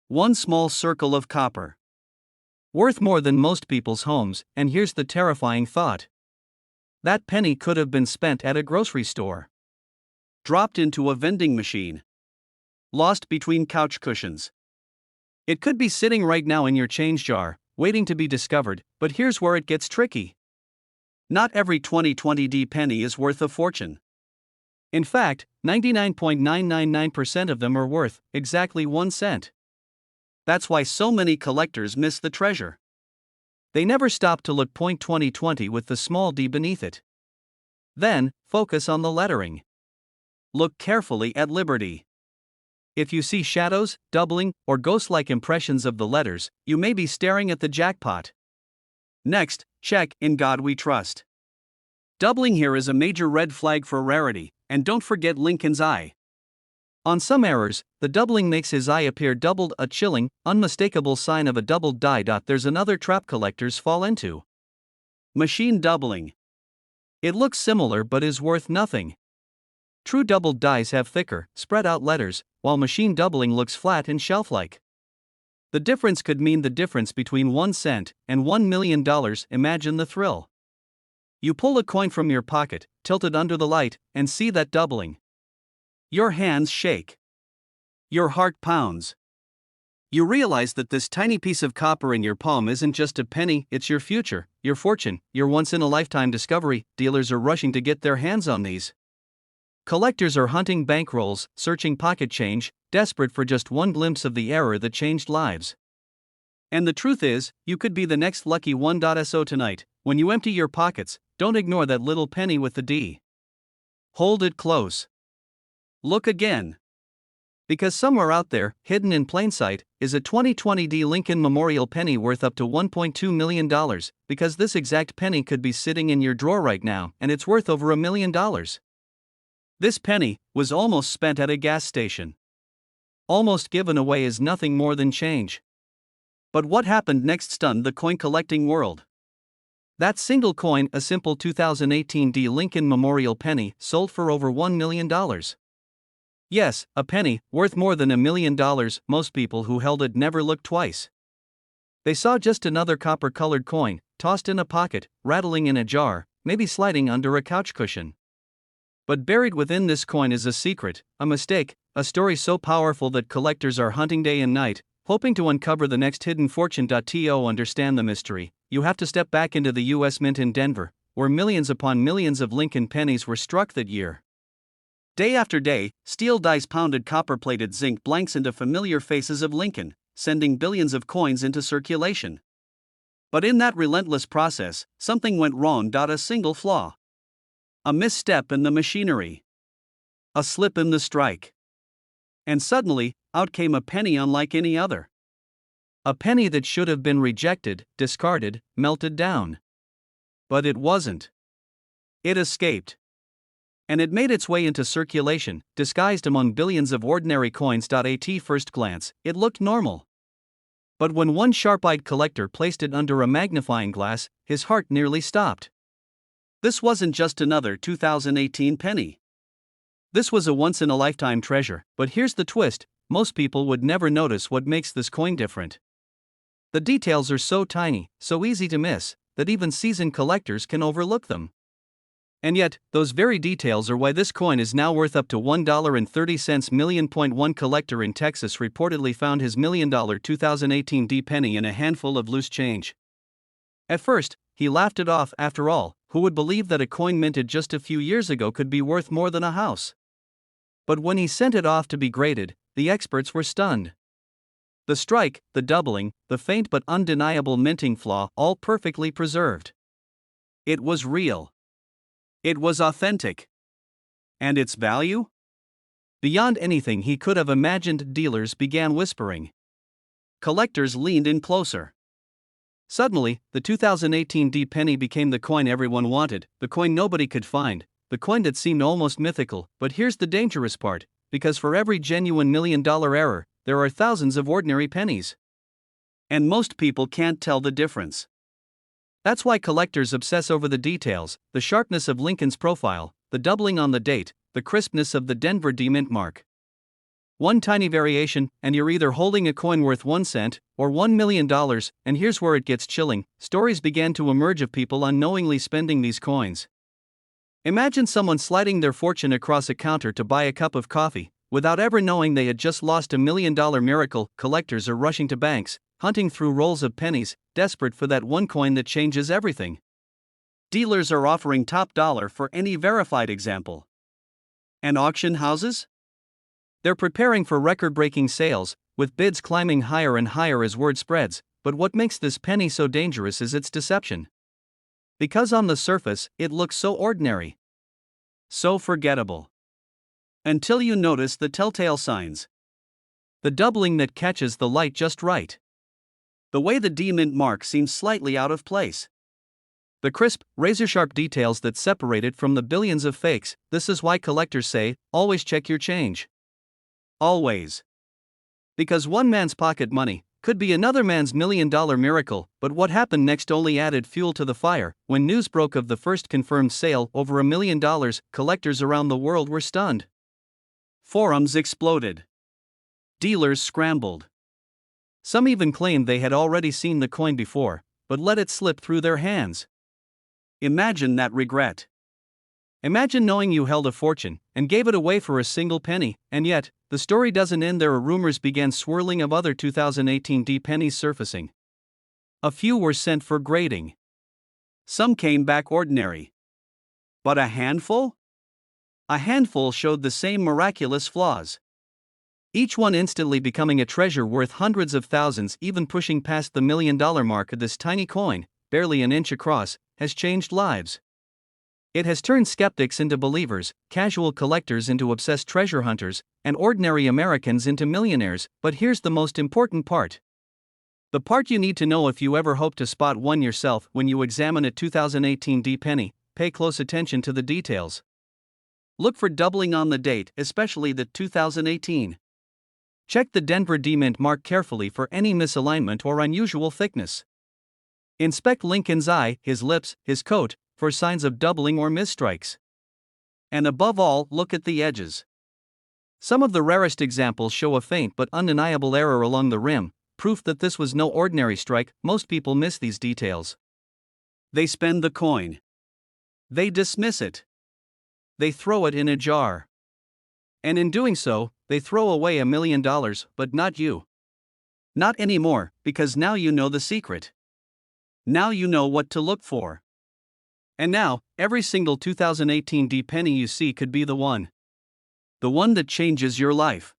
One small circle of copper. Worth more than most people's homes. And here's the terrifying thought. That penny could have been spent at a grocery store. Dropped into a vending machine. Lost between couch cushions. It could be sitting right now in your change jar, waiting to be discovered. But here's where it gets tricky. Not every 2020D penny is worth a fortune. In fact, 99.999% of them are worth exactly 1 cent. That's why so many collectors miss the treasure. They never stop to look. 2020 with the small d beneath it. Then, focus on the lettering. Look carefully at Liberty. If you see shadows, doubling, or ghost-like impressions of the letters, you may be staring at the jackpot. Next, check "In God We Trust." Doubling here is a major red flag for rarity, and don't forget Lincoln's eye. On some errors, the doubling makes his eye appear doubled, a chilling, unmistakable sign of a doubled die. There's another trap collectors fall into. Machine doubling. It looks similar but is worth nothing. True doubled dies have thicker, spread out letters, while machine doubling looks flat and shelf-like. The difference could mean the difference between 1 cent and $1 million. Imagine the thrill. You pull a coin from your pocket, tilt it under the light, and see that doubling. Your hands shake. Your heart pounds. You realize that this tiny piece of copper in your palm isn't just a penny, it's your future, your fortune, your once-in-a-lifetime discovery. Dealers are rushing to get their hands on these. Collectors are hunting bankrolls, searching pocket change, desperate for just one glimpse of the error that changed lives. And the truth is, you could be the next lucky one. So tonight, when you empty your pockets, don't ignore that little penny with the D. Hold it close. Look again. Because somewhere out there, hidden in plain sight, is a 2020D Lincoln Memorial penny worth up to $1.2 million, because this exact penny could be sitting in your drawer right now, and it's worth over $1 million. This penny was almost spent at a gas station. Almost given away as nothing more than change. But what happened next stunned the coin collecting world. That single coin, a simple 2018 D Lincoln Memorial penny, sold for over $1 million. Yes, a penny, worth more than $1 million. Most people who held it never looked twice. They saw just another copper-colored coin, tossed in a pocket, rattling in a jar, maybe sliding under a couch cushion. But buried within this coin is a secret, a mistake, a story so powerful that collectors are hunting day and night, hoping to uncover the next hidden fortune. To understand the mystery, you have to step back into the U.S. Mint in Denver, where millions upon millions of Lincoln pennies were struck that year. Day after day, steel dice pounded copper-plated zinc blanks into familiar faces of Lincoln, sending billions of coins into circulation. But in that relentless process, something went wrong. A single flaw. A misstep in the machinery. A slip in the strike. And suddenly, out came a penny unlike any other. A penny that should have been rejected, discarded, melted down. But it wasn't. It escaped. And it made its way into circulation, disguised among billions of ordinary coins. At first glance, it looked normal. But when one sharp-eyed collector placed it under a magnifying glass, his heart nearly stopped. This wasn't just another 2018 penny. This was a once-in-a-lifetime treasure, but here's the twist: most people would never notice what makes this coin different. The details are so tiny, so easy to miss, that even seasoned collectors can overlook them. And yet, those very details are why this coin is now worth up to $1.30 million. One collector in Texas reportedly found his $1 million 2018 D penny in a handful of loose change. At first, he laughed it off. After all, who would believe that a coin minted just a few years ago could be worth more than a house? But when he sent it off to be graded, the experts were stunned. The strike, the doubling, the faint but undeniable minting flaw, all perfectly preserved. It was real. It was authentic. And its value? Beyond anything he could have imagined. Dealers began whispering. Collectors leaned in closer. Suddenly, the 2018 D penny became the coin everyone wanted, the coin nobody could find, the coin that seemed almost mythical. But here's the dangerous part: because for every genuine $1 million error, there are thousands of ordinary pennies. And most people can't tell the difference. That's why collectors obsess over the details: the sharpness of Lincoln's profile, the doubling on the date, the crispness of the Denver D mint mark. One tiny variation, and you're either holding a coin worth 1 cent or $1 million. And here's where it gets chilling: stories began to emerge of people unknowingly spending these coins. Imagine someone sliding their fortune across a counter to buy a cup of coffee, without ever knowing they had just lost $1 million miracle. Collectors are rushing to banks, hunting through rolls of pennies, desperate for that one coin that changes everything. Dealers are offering top dollar for any verified example. And auction houses? They're preparing for record-breaking sales, with bids climbing higher and higher as word spreads. But what makes this penny so dangerous is its deception. Because on the surface, it looks so ordinary, so forgettable. Until you notice the telltale signs. The doubling that catches the light just right. The way the D mint mark seems slightly out of place. The crisp, razor-sharp details that separate it from the billions of fakes. This is why collectors say, always check your change. Always. Because one man's pocket money could be another man's $1 million miracle. But what happened next only added fuel to the fire. When news broke of the first confirmed sale over $1 million, collectors around the world were stunned. Forums exploded. Dealers scrambled. Some even claimed they had already seen the coin before, but let it slip through their hands. Imagine that regret. Imagine knowing you held a fortune and gave it away for a single penny. And yet, the story doesn't end there. Rumors began swirling of other 2018 D pennies surfacing. A few were sent for grading. Some came back ordinary. But a handful? A handful showed the same miraculous flaws. Each one instantly becoming a treasure worth hundreds of thousands, even pushing past the $1 million mark. This tiny coin, barely an inch across, has changed lives. It has turned skeptics into believers, casual collectors into obsessed treasure hunters, and ordinary Americans into millionaires. But here's the most important part. The part you need to know if you ever hope to spot one yourself. When you examine a 2018 D penny, pay close attention to the details. Look for doubling on the date, especially the 2018. Check the Denver D mint mark carefully for any misalignment or unusual thickness. Inspect Lincoln's eye, his lips, his coat, for signs of doubling or misstrikes. And above all, look at the edges. Some of the rarest examples show a faint but undeniable error along the rim, proof that this was no ordinary strike. Most people miss these details. They spend the coin. They dismiss it. They throw it in a jar. And in doing so, they throw away $1 million, but not you. Not anymore, because now you know the secret. Now you know what to look for. And now, every single 2018 D penny you see could be the one. The one that changes your life.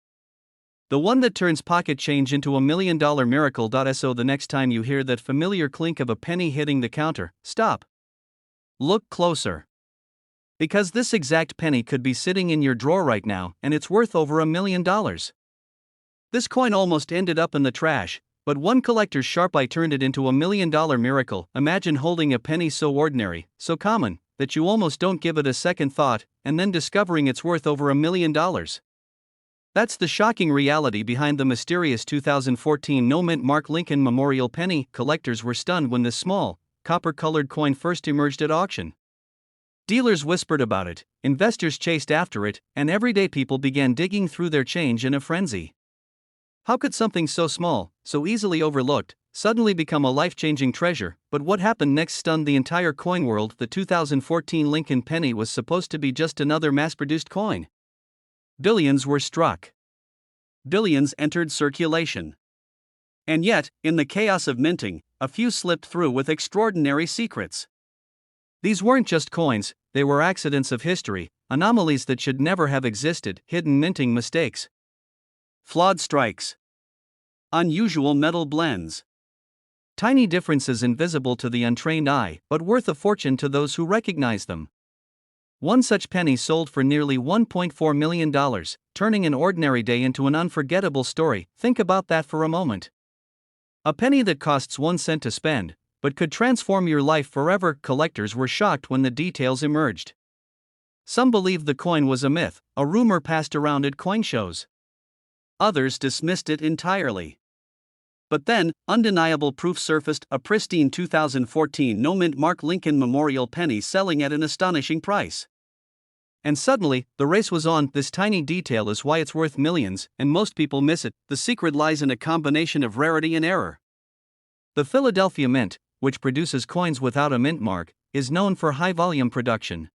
The one that turns pocket change into $1 million miracle. So the next time you hear that familiar clink of a penny hitting the counter, stop. Look closer. Because this exact penny could be sitting in your drawer right now, and it's worth over $1 million. This coin almost ended up in the trash, but one collector's sharp eye turned it into $1 million miracle. Imagine holding a penny so ordinary, so common, that you almost don't give it a second thought, and then discovering it's worth over $1 million. That's the shocking reality behind the mysterious 2014 no-mint Mark Lincoln Memorial Penny. Collectors were stunned when this small, copper-colored coin first emerged at auction. Dealers whispered about it, investors chased after it, and everyday people began digging through their change in a frenzy. How could something so small, so easily overlooked, suddenly become a life-changing treasure? But what happened next stunned the entire coin world. The 2014 Lincoln penny was supposed to be just another mass-produced coin. Billions were struck. Billions entered circulation. And yet, in the chaos of minting, a few slipped through with extraordinary secrets. These weren't just coins, they were accidents of history, anomalies that should never have existed, hidden minting mistakes. Flawed strikes. Unusual metal blends. Tiny differences invisible to the untrained eye, but worth a fortune to those who recognize them. One such penny sold for nearly $1.4 million, turning an ordinary day into an unforgettable story. Think about that for a moment. A penny that costs 1 cent to spend, but could transform your life forever. Collectors were shocked when the details emerged. Some believed the coin was a myth, a rumor passed around at coin shows. Others dismissed it entirely. But then, undeniable proof surfaced: a pristine 2014 no-mint Mark Lincoln Memorial penny selling at an astonishing price. And suddenly, the race was on. This tiny detail is why it's worth millions, and most people miss it. The secret lies in a combination of rarity and error. The Philadelphia Mint, which produces coins without a mint mark, is known for high-volume production.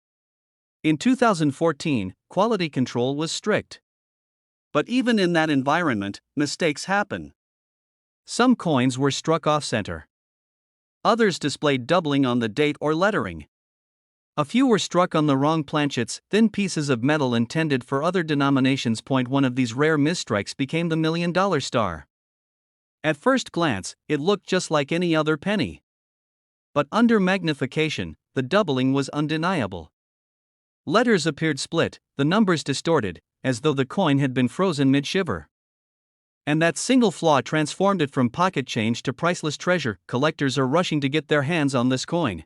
In 2014, quality control was strict. But even in that environment, mistakes happen. Some coins were struck off-center. Others displayed doubling on the date or lettering. A few were struck on the wrong planchets, thin pieces of metal intended for other denominations. One of these rare misstrikes became the $1 million star. At first glance, it looked just like any other penny. But under magnification, the doubling was undeniable. Letters appeared split, the numbers distorted, as though the coin had been frozen mid-shiver. And that single flaw transformed it from pocket change to priceless treasure. Collectors are rushing to get their hands on this coin.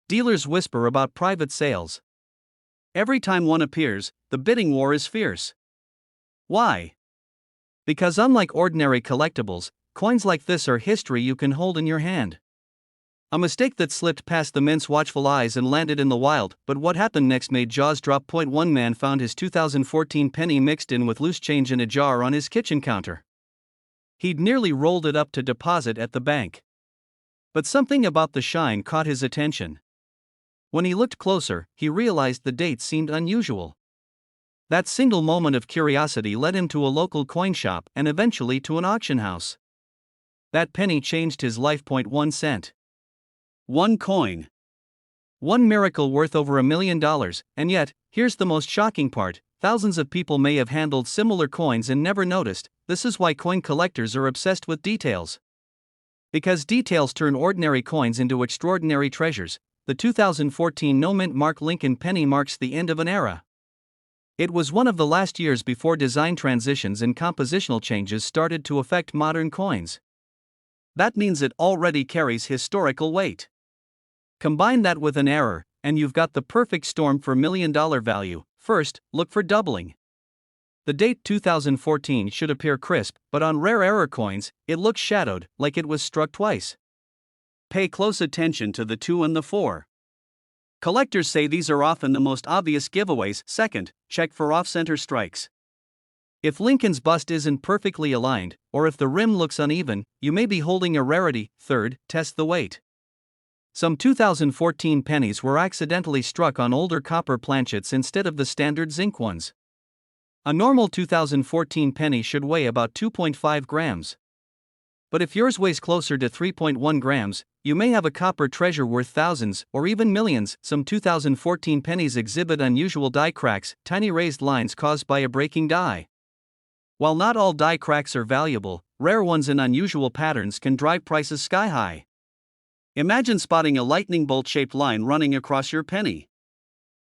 Dealers whisper about private sales. Every time one appears, the bidding war is fierce. Why? Because unlike ordinary collectibles, coins like this are history you can hold in your hand. A mistake that slipped past the mint's watchful eyes and landed in the wild. But what happened next made jaws drop. One man found his 2014 penny mixed in with loose change in a jar on his kitchen counter. He'd nearly rolled it up to deposit at the bank. But something about the shine caught his attention. When he looked closer, he realized the date seemed unusual. That single moment of curiosity led him to a local coin shop and eventually to an auction house. That penny changed his life. 1 cent. One coin. One miracle worth over $1 million, and yet, here's the most shocking part: thousands of people may have handled similar coins and never noticed. This is why coin collectors are obsessed with details. Because details turn ordinary coins into extraordinary treasures. The 2014 no-mint Mark Lincoln penny marks the end of an era. It was one of the last years before design transitions and compositional changes started to affect modern coins. That means it already carries historical weight. Combine that with an error, and you've got the perfect storm for $1 million value. First, look for doubling. The date 2014 should appear crisp, but on rare error coins, it looks shadowed, like it was struck twice. Pay close attention to the 2 and the 4. Collectors say these are often the most obvious giveaways. Second, check for off-center strikes. If Lincoln's bust isn't perfectly aligned, or if the rim looks uneven, you may be holding a rarity. Third, test the weight. Some 2014 pennies were accidentally struck on older copper planchets instead of the standard zinc ones. A normal 2014 penny should weigh about 2.5 grams. But if yours weighs closer to 3.1 grams, you may have a copper treasure worth thousands or even millions. Some 2014 pennies exhibit unusual die cracks, tiny raised lines caused by a breaking die. While not all die cracks are valuable, rare ones in unusual patterns can drive prices sky high. Imagine spotting a lightning bolt-shaped line running across your penny.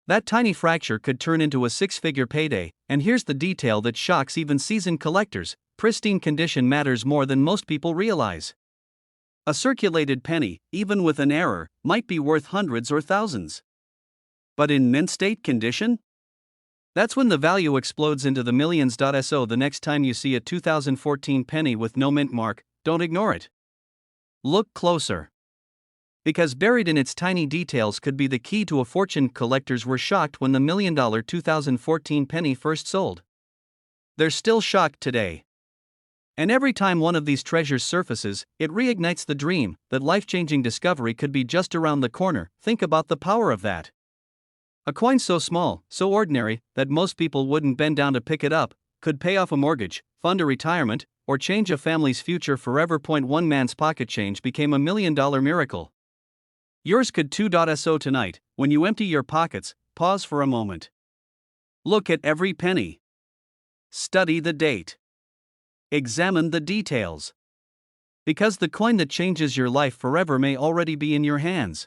That tiny fracture could turn into a six-figure payday, and here's the detail that shocks even seasoned collectors: pristine condition matters more than most people realize. A circulated penny, even with an error, might be worth hundreds or thousands. But in mint state condition? That's when the value explodes into the millions. So the next time you see a 2014 penny with no mint mark, don't ignore it. Look closer. Because buried in its tiny details could be the key to a fortune. Collectors were shocked when the $1 million 2014 penny first sold. They're still shocked today. And every time one of these treasures surfaces, it reignites the dream that life-changing discovery could be just around the corner. Think about the power of that. A coin so small, so ordinary, that most people wouldn't bend down to pick it up, could pay off a mortgage, fund a retirement, or change a family's future forever. One man's pocket change became $1 million miracle. Yours could too. So tonight, when you empty your pockets, pause for a moment. Look at every penny. Study the date. Examine the details. Because the coin that changes your life forever may already be in your hands.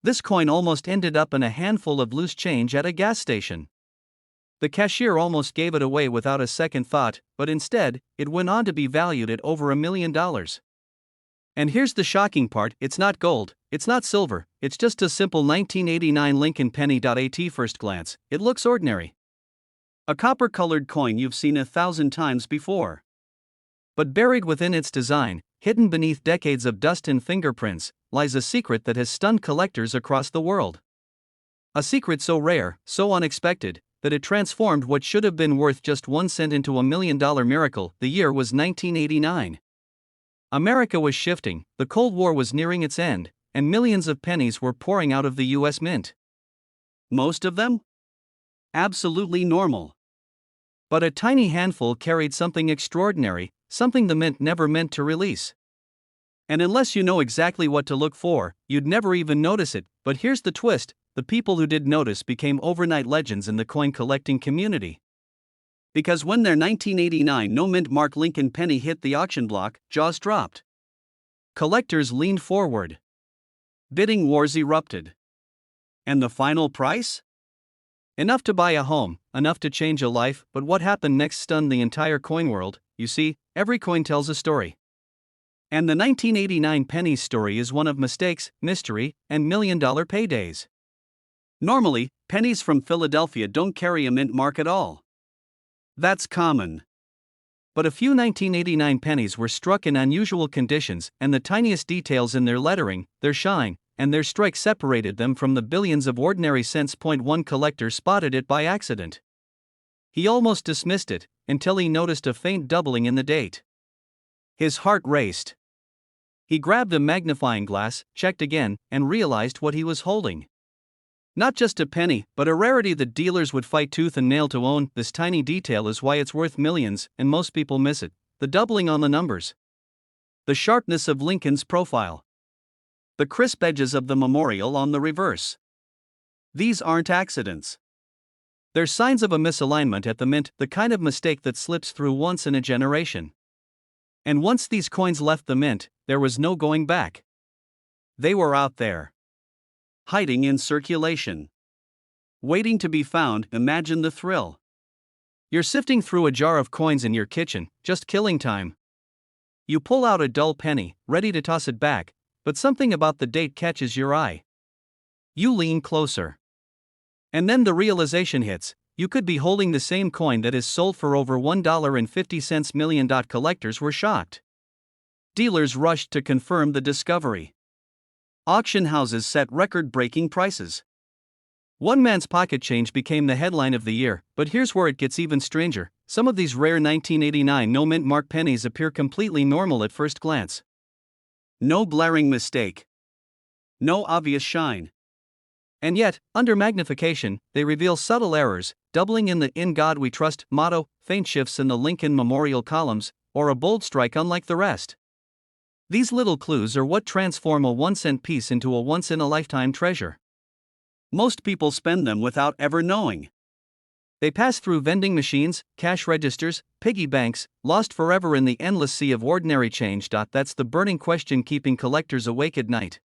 This coin almost ended up in a handful of loose change at a gas station. The cashier almost gave it away without a second thought, but instead, it went on to be valued at over $1 million. And here's the shocking part: it's not gold, it's not silver, it's just a simple 1989 Lincoln penny. At first glance, it looks ordinary. A copper-colored coin you've seen 1,000 times before. But buried within its design, hidden beneath decades of dust and fingerprints, lies a secret that has stunned collectors across the world. A secret so rare, so unexpected, that it transformed what should have been worth just 1 cent into $1 million miracle. The year was 1989. America was shifting, the Cold War was nearing its end, and millions of pennies were pouring out of the U.S. Mint. Most of them? Absolutely normal. But a tiny handful carried something extraordinary, something the Mint never meant to release. And unless you know exactly what to look for, you'd never even notice it. But here's the twist: the people who did notice became overnight legends in the coin collecting community. Because when their 1989 no mint mark Lincoln penny hit the auction block, jaws dropped. Collectors leaned forward. Bidding wars erupted. And the final price? Enough to buy a home, enough to change a life. But what happened next stunned the entire coin world. You see, every coin tells a story. And the 1989 penny's story is one of mistakes, mystery, and $1 million paydays. Normally, pennies from Philadelphia don't carry a mint mark at all. That's common. But a few 1989 pennies were struck in unusual conditions, and the tiniest details in their lettering, their shine, and their strike separated them from the billions of ordinary cents. One collector spotted it by accident. He almost dismissed it, until he noticed a faint doubling in the date. His heart raced. He grabbed a magnifying glass, checked again, and realized what he was holding. Not just a penny, but a rarity that dealers would fight tooth and nail to own. This tiny detail is why it's worth millions, and most people miss it: the doubling on the numbers. The sharpness of Lincoln's profile. The crisp edges of the memorial on the reverse. These aren't accidents. They're signs of a misalignment at the Mint, the kind of mistake that slips through once in a generation. And once these coins left the Mint, there was no going back. They were out there. Hiding in circulation. Waiting to be found. Imagine the thrill. You're sifting through a jar of coins in your kitchen, just killing time. You pull out a dull penny, ready to toss it back, but something about the date catches your eye. You lean closer. And then the realization hits: you could be holding the same coin that is sold for over $1.50 million. Collectors were shocked. Dealers rushed to confirm the discovery. Auction houses set record-breaking prices. One man's pocket change became the headline of the year. But here's where it gets even stranger: some of these rare 1989 no mint mark pennies appear completely normal at first glance. No blaring mistake. No obvious shine. And yet, under magnification, they reveal subtle errors, doubling in the "In God We Trust" motto, faint shifts in the Lincoln Memorial columns, or a bold strike unlike the rest. These little clues are what transform a 1-cent piece into a once-in-a-lifetime treasure. Most people spend them without ever knowing. They pass through vending machines, cash registers, piggy banks, lost forever in the endless sea of ordinary change. That's the burning question keeping collectors awake at night.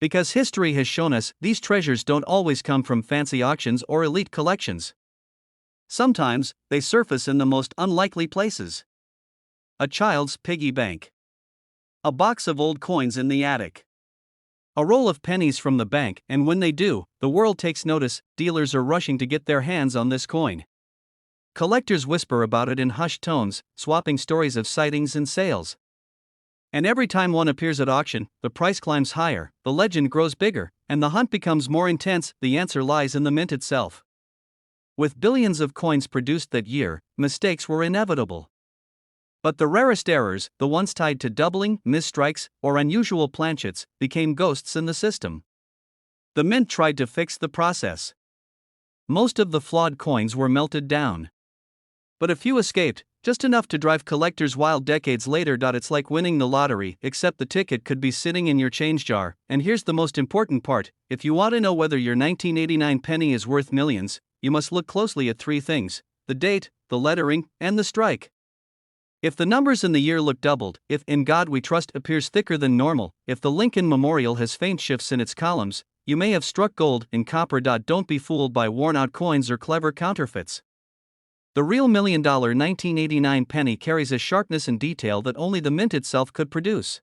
Because history has shown us, these treasures don't always come from fancy auctions or elite collections. Sometimes, they surface in the most unlikely places. A child's piggy bank. A box of old coins in the attic. A roll of pennies from the bank, and when they do, the world takes notice. Dealers are rushing to get their hands on this coin. Collectors whisper about it in hushed tones, swapping stories of sightings and sales. And every time one appears at auction, the price climbs higher, the legend grows bigger, and the hunt becomes more intense. The answer lies in the mint itself. With billions of coins produced that year, mistakes were inevitable. But the rarest errors, the ones tied to doubling, misstrikes, or unusual planchets, became ghosts in the system. The mint tried to fix the process. Most of the flawed coins were melted down. But a few escaped, just enough to drive collectors wild decades later. It's like winning the lottery, except the ticket could be sitting in your change jar. And here's the most important part: if you want to know whether your 1989 penny is worth millions, you must look closely at 3 things: the date, the lettering, and the strike. If the numbers in the year look doubled, if "In God We Trust" appears thicker than normal, if the Lincoln Memorial has faint shifts in its columns, you may have struck gold in copper. Don't be fooled by worn-out coins or clever counterfeits. The real $1 million 1989 penny carries a sharpness and detail that only the mint itself could produce.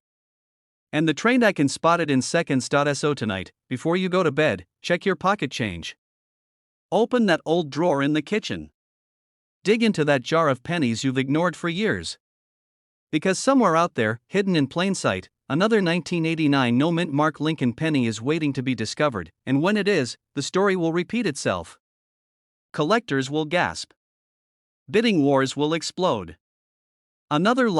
And the trained eye can spot it in seconds. So tonight, before you go to bed, check your pocket change. Open that old drawer in the kitchen. Dig into that jar of pennies you've ignored for years. Because somewhere out there, hidden in plain sight, another 1989 no-mint Mark Lincoln penny is waiting to be discovered, and when it is, the story will repeat itself. Collectors will gasp. Bidding wars will explode. Another